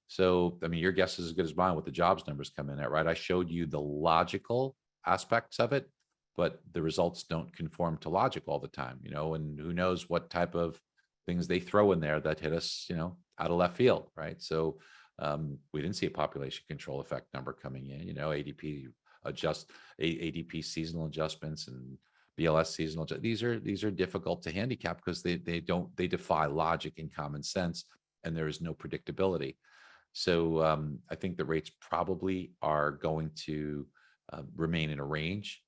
So, I mean, your guess is as good as mine what the jobs numbers come in at, right? I showed you the logical aspects of it, but the results don't conform to logic all the time, and who knows what type of things they throw in there that hit us, out of left field, right? So we didn't see a population control effect number coming in, ADP seasonal adjustments and BLS seasonal. These are difficult to handicap because they defy logic and common sense, and there is no predictability. So I think the rates probably are going to remain in a range.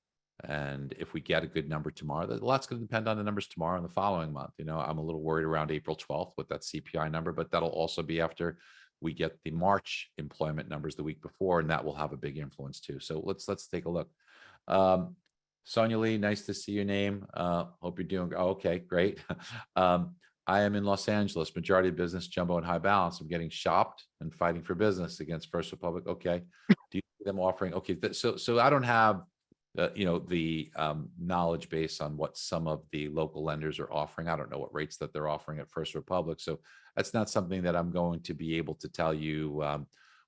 And if we get a good number tomorrow, a lot's going to depend on the numbers tomorrow and the following month. I'm a little worried around April 12th with that CPI number, but that'll also be after we get the March employment numbers the week before, and that will have a big influence too. So let's take a look. Sonia Lee, nice to see your name. Hope you're doing. Oh, okay, great. I am in Los Angeles, majority of business, jumbo and high balance. I'm getting shopped and fighting for business against First Republic. Okay. Do you see them offering? Okay. So I don't have, the knowledge base on what some of the local lenders are offering. I don't know what rates that they're offering at First Republic. So that's not something that I'm going to be able to tell you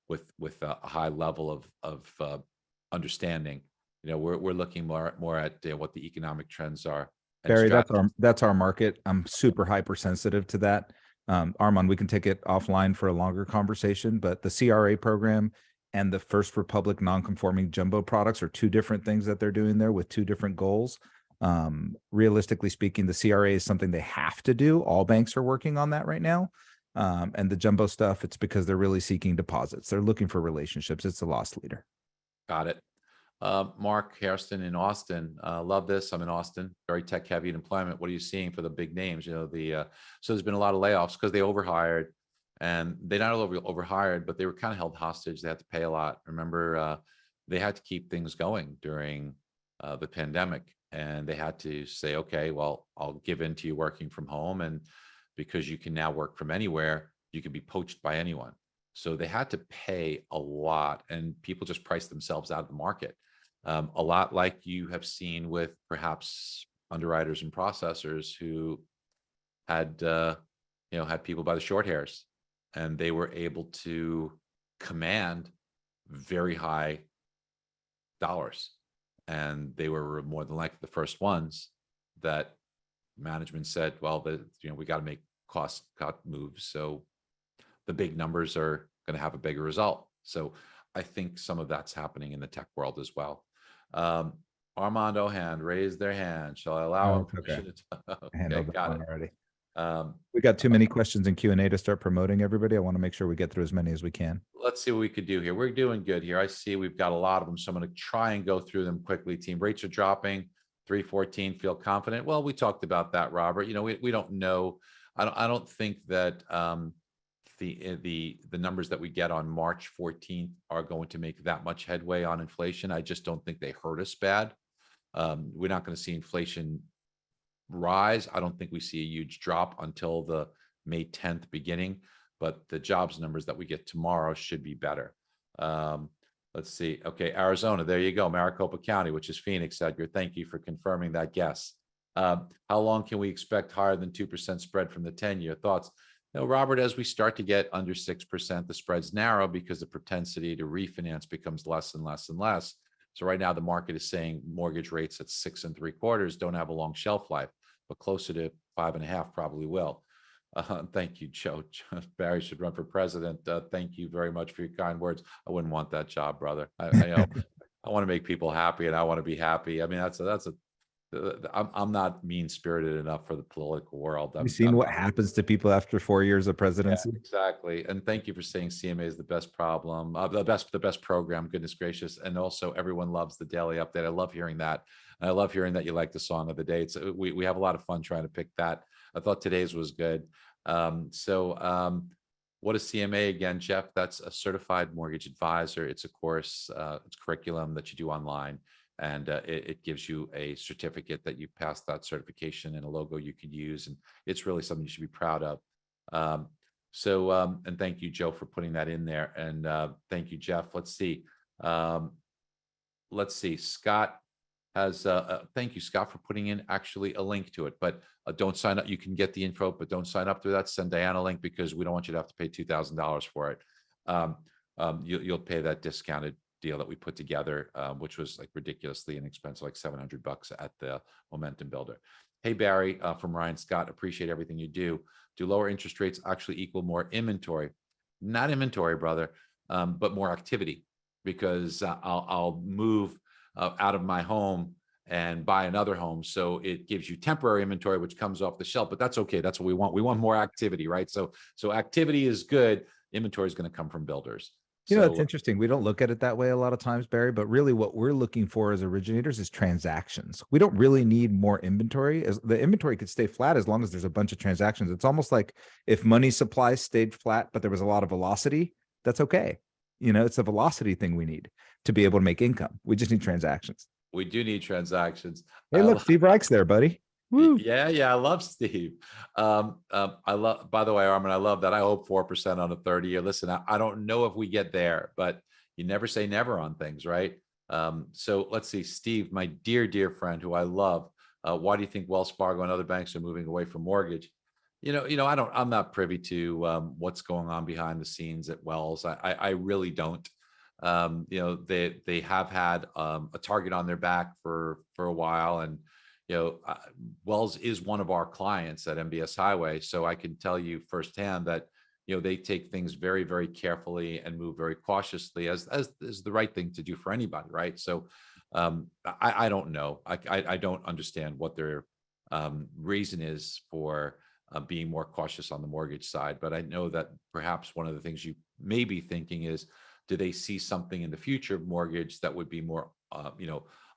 with a high level of understanding. We're looking more at what the economic trends are. Barry, that's our market. I'm super hypersensitive to that. Armand, we can take it offline for a longer conversation, but the CRA program and the First Republic non-conforming jumbo products are two different things that they're doing there with two different goals. Realistically speaking, the CRA is something they have to do. All banks are working on that right now. And the jumbo stuff, it's because they're really seeking deposits. They're looking for relationships. It's a loss leader. Got it. Mark Hairston in Austin. Love this. I'm in Austin, very tech heavy in employment. What are you seeing for the big names? So there's been a lot of layoffs because they overhired, and they not only overhired, but they were kind of held hostage. They had to pay a lot. Remember, they had to keep things going during the pandemic, and they had to say, okay, well, I'll give in to you working from home. And because you can now work from anywhere, you can be poached by anyone. So they had to pay a lot, and people just priced themselves out of the market. A lot like you have seen with perhaps underwriters and processors who had, had people by the short hairs, and they were able to command very high dollars. And they were more than likely the first ones that management said, well, we got to make cost cut moves. So the big numbers are going to have a bigger result. So I think some of that's happening in the tech world as well. Armand Ohan raised their hand. Shall I allow Oh, him it's okay. permission to? I Okay, handled that got one it. already. Um, We got too many questions in Q&A to start promoting everybody. I want to make sure we get through as many as we can. let's see what we could do here. We're doing good here. I see we've got a lot of them, so I'm going to try and go through them quickly. Team rates are dropping. 314. Feel confident. Well, we talked about that, Robert. We don't know. I don't think that the numbers that we get on March 14th are going to make that much headway on inflation. I just don't think they hurt us bad. We're not going to see inflation rise. I don't think we see a huge drop until the May 10th beginning, but the jobs numbers that we get tomorrow should be better. Let's see. Okay, Arizona, there you go. Maricopa County, which is Phoenix, Edgar. Thank you for confirming that guess. How long can we expect higher than 2% spread from the 10-year? Thoughts? No, Robert, as we start to get under 6%, the spreads narrow because the propensity to refinance becomes less and less and less. So right now the market is saying mortgage rates at 6.75 don't have a long shelf life, but closer to 5.5 probably will. Thank you, Joe. Barry should run for president. Thank you very much for your kind words. I wouldn't want that job, brother. I know I want to make people happy, and I want to be happy. I mean, I'm not mean spirited enough for the political world. You've seen I'm what not. happens to people after 4 years of Yeah, presidency? exactly. And thank you for saying CMA is the best problem, the best program. Goodness gracious! And also, everyone loves the daily update. I love hearing that. And I love hearing that you like the song of the day. It's we have a lot of fun trying to pick that. I thought today's was good. What is CMA again, Jeff? That's a certified mortgage advisor. It's a course, it's curriculum that you do online, and it gives you a certificate that you passed that certification and a logo you can use, and it's really something you should be proud of. And thank you, Joe, for putting that in there, and thank you, Jeff. Let's see. Scott has thank you, Scott, for putting in actually a link to it, but don't sign up. You can get the info, but don't sign up through that. Send Diana a link, because we don't want you to have to pay $2,000 for it. You'll pay that discounted deal that we put together, which was like ridiculously inexpensive, like $700 at the Momentum Builder. Hey, Barry, from Ryan Scott, appreciate everything you do. Do lower interest rates actually equal more inventory? Not inventory, brother, but more activity, because I'll move out of my home and buy another home. So it gives you temporary inventory, which comes off the shelf, but that's okay. That's what we want. We want more activity, right? So activity is good. Inventory is going to come from builders. It's interesting. We don't look at it that way a lot of times, Barry, but really what we're looking for as originators is transactions. We don't really need more inventory. As the inventory could stay flat as long as there's a bunch of transactions. It's almost like if money supply stayed flat, but there was a lot of velocity, that's okay. It's a velocity thing we need to be able to make income. We just need transactions. We do need transactions. Hey, look, Steve Reich's there, buddy. Woo. Yeah, I love Steve. I love, by the way, Armin, I love that. I hope 4% on a 30-year. Listen, I don't know if we get there, but you never say never on things, right? So let's see, Steve, my dear friend, who I love. Why do you think Wells Fargo and other banks are moving away from mortgage? I'm not privy to what's going on behind the scenes at Wells. I really don't. They have had a target on their back for a while, and Wells is one of our clients at MBS Highway, so I can tell you firsthand that they take things very, very carefully and move very cautiously, as is the right thing to do for anybody, right? So I don't know. I don't understand what their reason is for being more cautious on the mortgage side, but I know that perhaps one of the things you may be thinking is, do they see something in the future of mortgage that would be more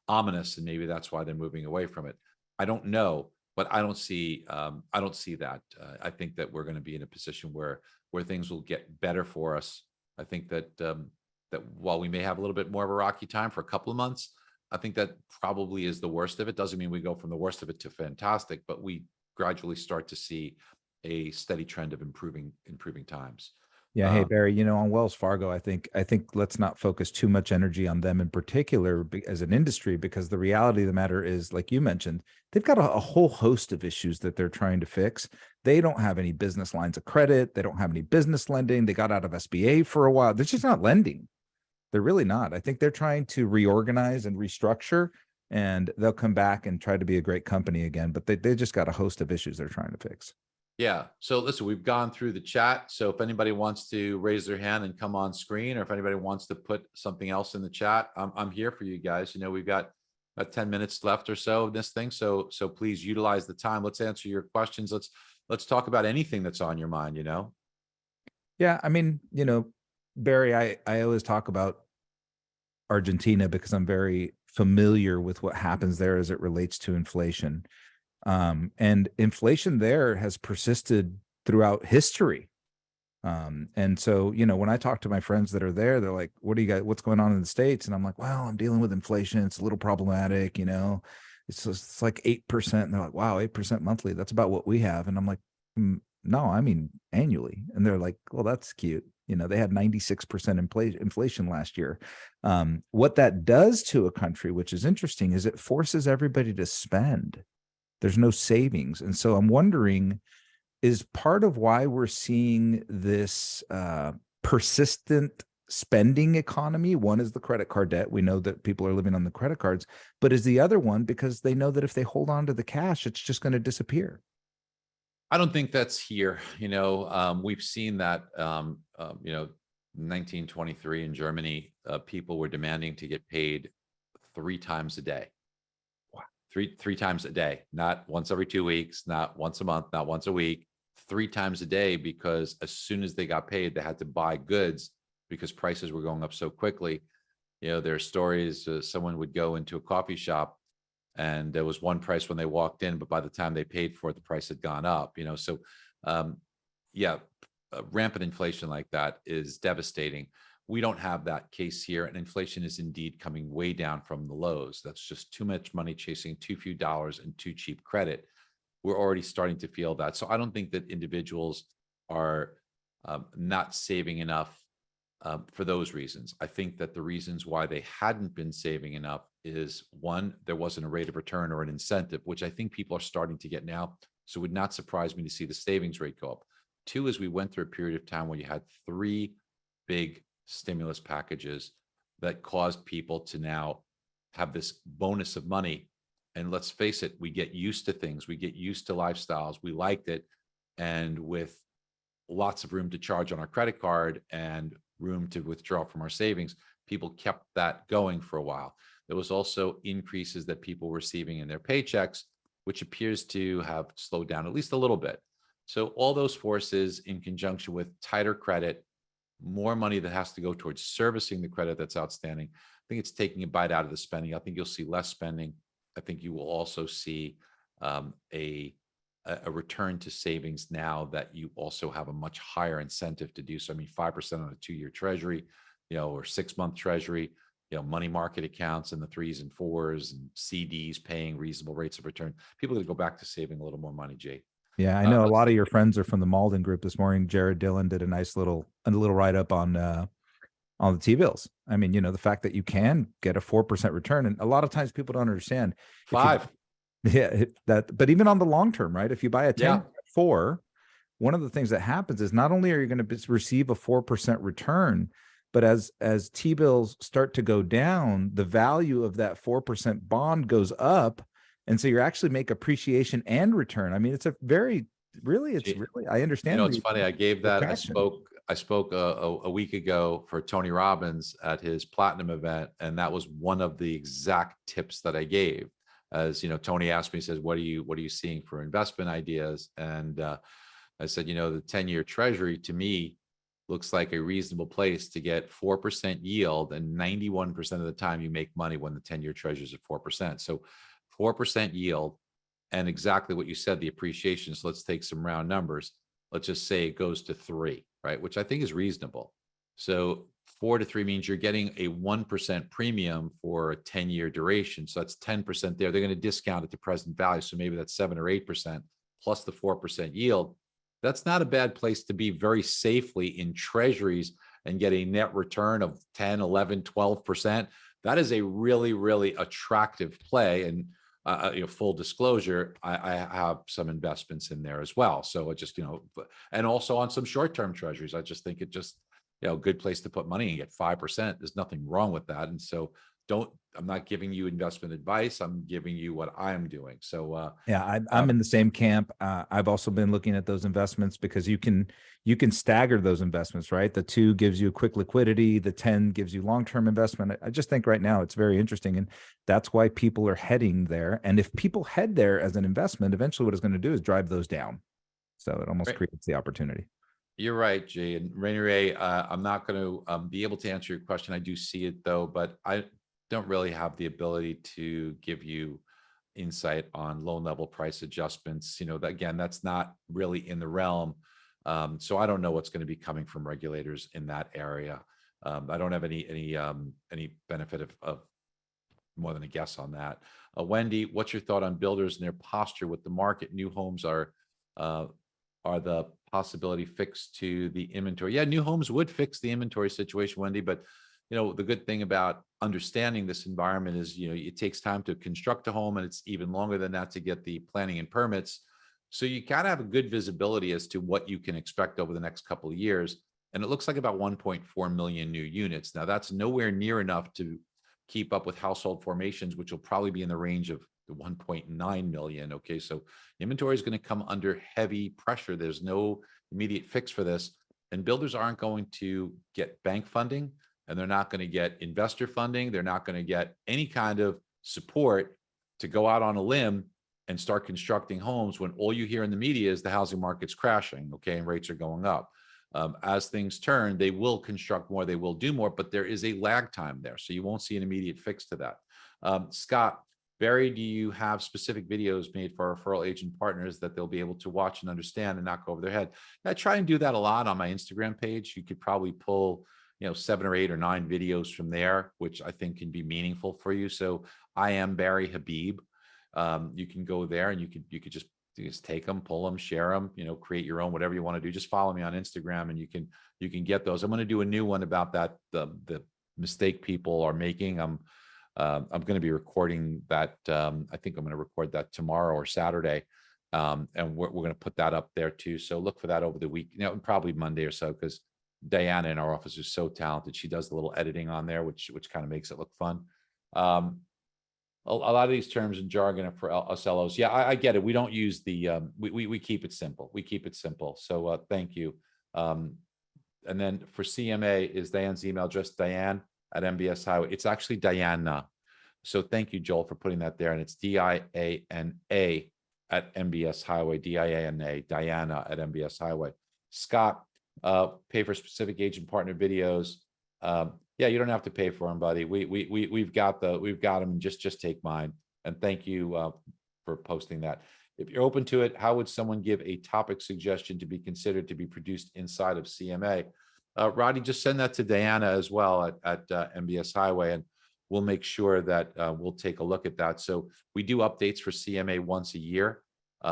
ominous, and maybe that's why they're moving away from it? I don't know, but I don't see that. I think that we're going to be in a position where things will get better for us. I think that that while we may have a little bit more of a rocky time for a couple of months, I think that probably is the worst of it. Doesn't mean we go from the worst of it to fantastic, but we gradually start to see a steady trend of improving times. Yeah. Hey, Barry, on Wells Fargo, I think let's not focus too much energy on them in particular as an industry, because the reality of the matter is, like you mentioned, they've got a whole host of issues that they're trying to fix. They don't have any business lines of credit. They don't have any business lending. They got out of SBA for a while. They're just not lending. They're really not. I think they're trying to reorganize and restructure, and they'll come back and try to be a great company again. But they just got a host of issues they're trying to fix. Yeah. So listen, we've gone through the chat. So if anybody wants to raise their hand and come on screen, or if anybody wants to put something else in the chat, I'm here for you guys. We've got about 10 minutes left or so of this thing. So please utilize the time. Let's answer your questions. Let's talk about anything that's on your mind. Yeah. I mean, Barry, I always talk about Argentina because I'm very familiar with what happens there as it relates to inflation. And inflation there has persisted throughout history. And so, when I talk to my friends that are there, they're like, what's going on in the States? And I'm like, well, I'm dealing with inflation. It's a little problematic, it's like 8%. And they're like, wow, 8% monthly. That's about what we have. And I'm like, no, I mean annually. And they're like, well, that's cute. They had 96% inflation last year. What that does to a country, which is interesting, is it forces everybody to spend. There's no savings. And so I'm wondering, is part of why we're seeing this persistent spending economy? One is the credit card debt. We know that people are living on the credit cards, but is the other one because they know that if they hold on to the cash, it's just going to disappear? I don't think that's here. We've seen that, 1923 in Germany, people were demanding to get paid 3 times a day. Wow. Three times a day, not once every 2 weeks, not once a month, not once a week, 3 times a day, because as soon as they got paid, they had to buy goods because prices were going up so quickly. There are stories, someone would go into a coffee shop and there was one price when they walked in, but by the time they paid for it, the price had gone up. So yeah, rampant inflation like that is devastating. We don't have that case here, and inflation is indeed coming way down from the lows. That's just too much money chasing too few dollars and too cheap credit. We're already starting to feel that. So I don't think that individuals are not saving enough for those reasons. I think that the reasons why they hadn't been saving enough is, one, there wasn't a rate of return or an incentive, which I think people are starting to get now. So it would not surprise me to see the savings rate go up. Two is we went through a period of time where you had 3 big stimulus packages that caused people to now have this bonus of money. And let's face it, we get used to things. We get used to lifestyles. We liked it. And with lots of room to charge on our credit card and room to withdraw from our savings, people kept that going for a while. There was also increases that people were receiving in their paychecks, which appears to have slowed down at least a little bit. So all those forces, in conjunction with tighter credit, more money that has to go towards servicing the credit that's outstanding, I think it's taking a bite out of the spending. I think you'll see less spending. I think you will also see a return to savings now that you also have a much higher incentive to do so. I mean, 5% on a 2-year treasury, or 6-month treasury, money market accounts in the 3s and 4s, and CDs paying reasonable rates of return. People are going to go back to saving a little more money, Jay. Yeah, I know a lot of your friends are from the Malden group. This morning, Jared Dillon did a nice little write up on the T-bills. I mean, the fact that you can get a 4% return, and a lot of times people don't understand. 5. Yeah, but even on the long term, right? If you buy a 10 Yeah. 4, one of the things that happens is not only are you going to receive a 4% return, but as T-bills start to go down, the value of that 4% bond goes up. And so you're actually make appreciation and return. I mean, it's really, I understand. It's funny. I spoke a week ago for Tony Robbins at his platinum event. And that was one of the exact tips that I gave. As Tony asked me, he says, what are you seeing for investment ideas? And I said, the 10-year treasury to me looks like a reasonable place to get 4% yield. And 91% of the time you make money when the 10-year treasury is at 4%. So 4% yield, and exactly what you said, the appreciation. So let's take some round numbers. Let's just say it goes to 3, right? Which I think is reasonable. So 4 to 3 means you're getting a 1% premium for a 10-year duration. So that's 10% there. They're going to discount it to present value. So maybe that's 7 or 8% plus the 4% yield. that's not a bad place to be very safely in treasuries and get a net return of 10, 11, 12%. That is a really, really attractive play. And full disclosure, I have some investments in there as well. So it just, and also on some short-term treasuries, I just think it just, a good place to put money and get 5%. There's nothing wrong with that. And so I'm not giving you investment advice. I'm giving you what I'm doing. So yeah, I'm in the same camp. I've also been looking at those investments because you can stagger those investments, right? The 2 gives you quick liquidity. The 10 gives you long-term investment. I just think right now it's very interesting. And that's why people are heading there. And if people head there as an investment, eventually what it's going to do is drive those down. So it almost creates the opportunity. You're right, G. And Rainier, I'm not going to be able to answer your question. I do see it though, but I don't really have the ability to give you insight on loan level price adjustments. Again, that's not really in the realm. So I don't know what's going to be coming from regulators in that area. I don't have any benefit of more than a guess on that. Wendy, what's your thought on builders and their posture with the market? New homes are the possibility fixed to the inventory? Yeah, new homes would fix the inventory situation, Wendy, but the good thing about understanding this environment is, it takes time to construct a home, and it's even longer than that to get the planning and permits. So you kind of have a good visibility as to what you can expect over the next couple of years. And it looks like about 1.4 million new units. Now that's nowhere near enough to keep up with household formations, which will probably be in the range of the 1.9 million. Okay, so inventory is going to come under heavy pressure. There's no immediate fix for this, and builders aren't going to get bank funding, and they're not going to get investor funding. They're not going to get any kind of support to go out on a limb and start constructing homes when all you hear in the media is the housing market's crashing, okay, and rates are going up. As things turn, they will construct more, they will do more, but there is a lag time there. So you won't see an immediate fix to that. Scott, Barry, do you have specific videos made for our referral agent partners that they'll be able to watch and understand and not go over their head? I try and do that a lot on my Instagram page. You could probably pull 7 or 8 or 9 videos from there, which I think can be meaningful for you. So I am Barry Habib. You can go there and you could just take them, pull them, share them, create your own, whatever you want to do. Just follow me on Instagram and you can get those. I'm going to do a new one about that, the mistake people are making. I'm going to be recording that. I think I'm going to record that tomorrow or Saturday. And we're going to put that up there too. So look for that over the week, probably Monday or so, because Diana in our office is so talented. She does a little editing on there, which kind of makes it look fun. A lot of these terms and jargon are for us LOs. Yeah, I get it. We don't use the, we keep it simple. We keep it simple. So thank you. And then for CMA is Diane's email, just Diane at MBS Highway. It's actually Diana. So thank you, Joel, for putting that there. And it's DIANA at MBS Highway, DIANA, Diana at MBS Highway. Scott, pay for specific agent partner videos. Yeah, you don't have to pay for them, buddy. We've got them. Just take mine. And thank you for posting that. If you're open to it, how would someone give a topic suggestion to be considered to be produced inside of CMA? Roddy, just send that to Diana as well at MBS Highway, and we'll make sure that we'll take a look at that. So we do updates for CMA once a year.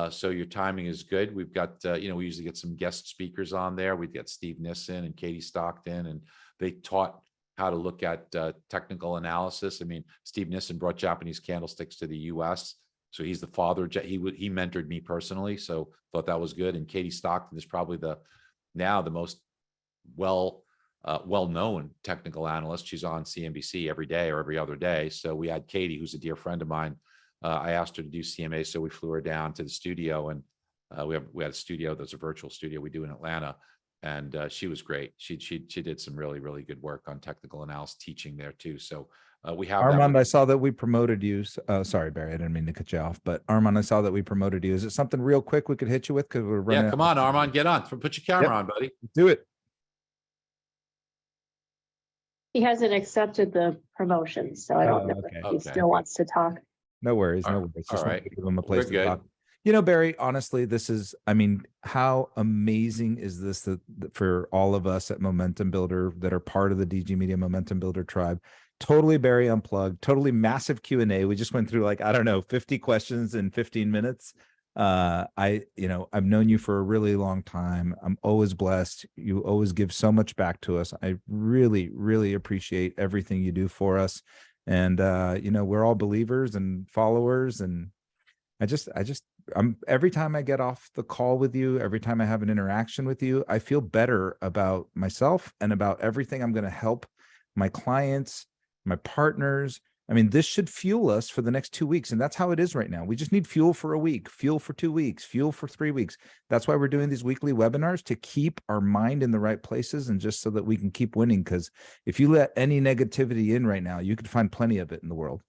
So your timing is good. We've got, we usually get some guest speakers on there. We've got Steve Nissen and Katie Stockton, and they taught how to look at technical analysis. I mean, Steve Nissen brought Japanese candlesticks to the US. So he's the father. He mentored me personally. So thought that was good. And Katie Stockton is probably the most well-known technical analyst. She's on CNBC every day or every other day. So we had Katie, who's a dear friend of mine. I asked her to do CMA, so we flew her down to the studio, and we had a studio that's a virtual studio we do in Atlanta, and she was great. She did some really, really good work on technical analysis teaching there too. So we have Armand, I saw that we promoted you. Sorry, Barry, I didn't mean to cut you off, but Armand, I saw that we promoted you. Is it something real quick we could hit you with? Because we're running. Yeah, come on, Armand, get on. Put your camera on, buddy. Do it. He hasn't accepted the promotion, so I don't know if he still wants to talk. No worries. No worries. All right. Give him a place to talk. Barry, honestly, how amazing is this that for all of us at Momentum Builder that are part of the DG Media Momentum Builder tribe? Totally Barry unplugged, totally massive Q&A. We just went through 50 questions in 15 minutes. I've known you for a really long time. I'm always blessed. You always give so much back to us. I really, really appreciate everything you do for us. And we're all believers and followers. And I'm every time I get off the call with you, every time I have an interaction with you, I feel better about myself and about everything I'm going to help my clients, my partners. I mean, this should fuel us for the next 2 weeks. And that's how it is right now. We just need fuel for a week, fuel for 2 weeks, fuel for 3 weeks. That's why we're doing these weekly webinars, to keep our mind in the right places and just so that we can keep winning. Because if you let any negativity in right now, you could find plenty of it in the world.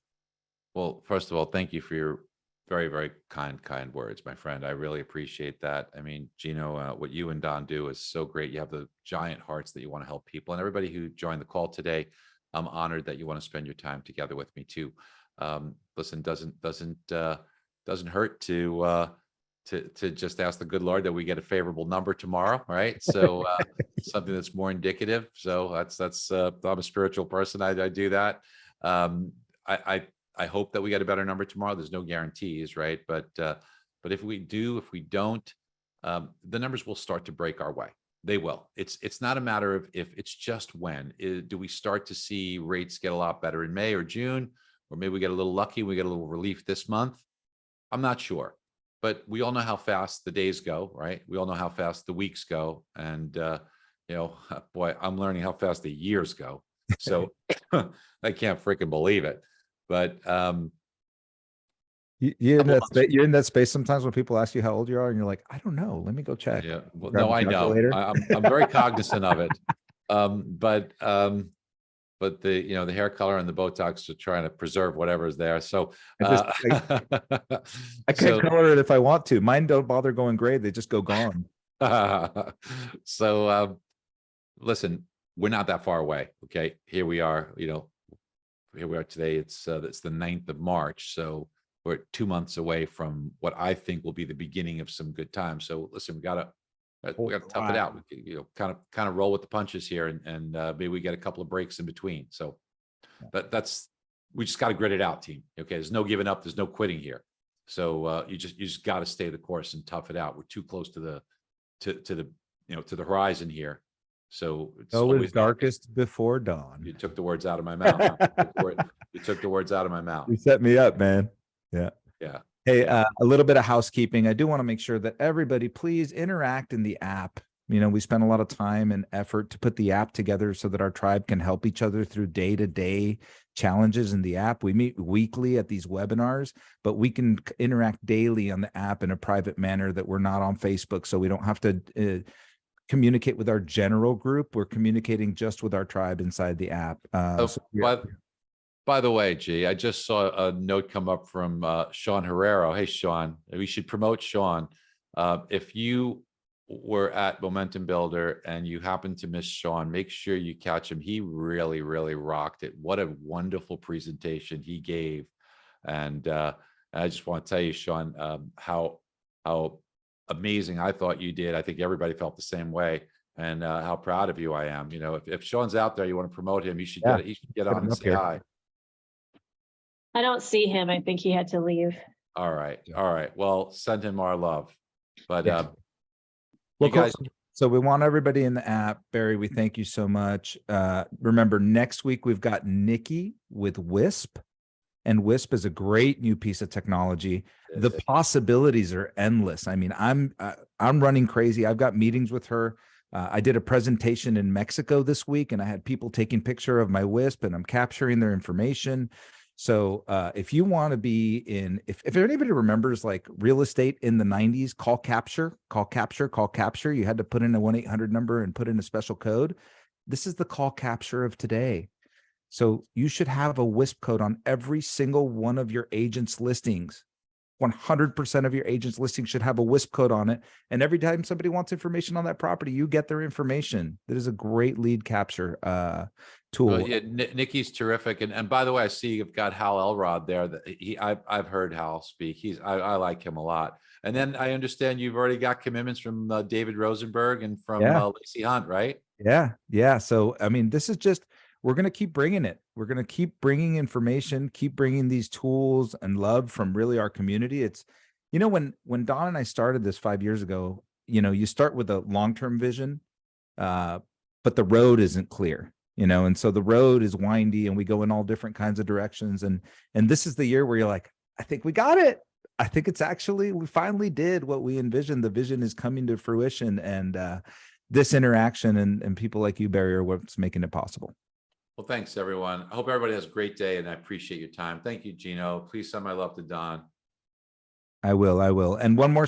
Well, first of all, thank you for your very, very kind words, my friend. I really appreciate that. I mean, Gino, what you and Don do is so great. You have the giant hearts that you want to help people, and everybody who joined the call today, I'm honored that you want to spend your time together with me too. Listen, doesn't hurt to just ask the good Lord that we get a favorable number tomorrow, right? So something that's more indicative. So that's I'm a spiritual person. I do that. I hope that we get a better number tomorrow. There's no guarantees, right? But if we do, if we don't, the numbers will start to break our way. They will. It's not a matter of if, it's just when. Do we start to see rates get a lot better in May or June, or maybe we get a little lucky, we get a little relief this month? I'm not sure, but we all know how fast the days go, right? We all know how fast the weeks go, and boy, I'm learning how fast the years go. So I can't freaking believe it. But you're in that space sometimes when people ask you how old you are, and you're like, I don't know. Let me go check. Yeah, well, no, I know. I'm very cognizant of it. But the hair color and the Botox are trying to preserve whatever is there. So I can color it if I want to. Mine don't bother going gray; they just go gone. So listen, we're not that far away. Okay, here we are. Here we are today. It's the 9th of March. So we're 2 months away from what I think will be the beginning of some good times. So listen, we gotta tough it out. We kind of roll with the punches here, and maybe we get a couple of breaks in between. So we just got to grit it out, team. Okay, there's no giving up. There's no quitting here. So you just got to stay the course and tough it out. We're too close to the horizon here. So it's always darkest before dawn. You took the words out of my mouth. You took the words out of my mouth. You set me up, man. Yeah. Yeah. Hey, a little bit of housekeeping. I do want to make sure that everybody please interact in the app. We spend a lot of time and effort to put the app together so that our tribe can help each other through day-to-day challenges in the app. We meet weekly at these webinars, but we can interact daily on the app in a private manner that we're not on Facebook. So we don't have to communicate with our general group. We're communicating just with our tribe inside the app. By the way, G, I just saw a note come up from Sean Herrero. Hey, Sean, we should promote Sean. If you were at Momentum Builder and you happen to miss Sean, make sure you catch him. He really, really rocked it. What a wonderful presentation he gave. And I just want to tell you, Sean, how amazing I thought you did. I think everybody felt the same way, and how proud of you I am. If Sean's out there, you want to promote him, he should get on and say hi. I don't see him. I think he had to leave. All right. Well, send him our love. But you guys. So we want everybody in the app. Barry, we thank you so much. Remember, next week we've got Nikki with Wisp. And Wisp is a great new piece of technology. The possibilities are endless. I mean, I'm running crazy. I've got meetings with her. I did a presentation in Mexico this week, and I had people taking picture of my Wisp, and I'm capturing their information. So if you want to be if anybody remembers like real estate in the 90s, call capture. You had to put in a 1-800 number and put in a special code. This is the call capture of today. So you should have a WISP code on every single one of your agents' listings. 100% of your agents' listings should have a WISP code on it. And every time somebody wants information on that property, you get their information. That is a great lead capture tool. Well, yeah, Nikki's terrific. And by the way, I see you've got Hal Elrod there. I've heard Hal speak. I like him a lot. And then I understand you've already got commitments from David Rosenberg and from Lacey Hunt, right? Yeah. So, I mean, this is just, we're going to keep bringing it. We're going to keep bringing information, keep bringing these tools and love from really our community. You know, when Don and I started this 5 years ago, you start with a long-term vision, but the road isn't clear, and so the road is windy and we go in all different kinds of directions. And this is the year where you're like, I think we got it. I think we finally did what we envisioned. The vision is coming to fruition, and this interaction and people like you, Barry, are what's making it possible. Well, thanks, everyone. I hope everybody has a great day, and I appreciate your time. Thank you, Gino. Please send my love to Don. I will. And one more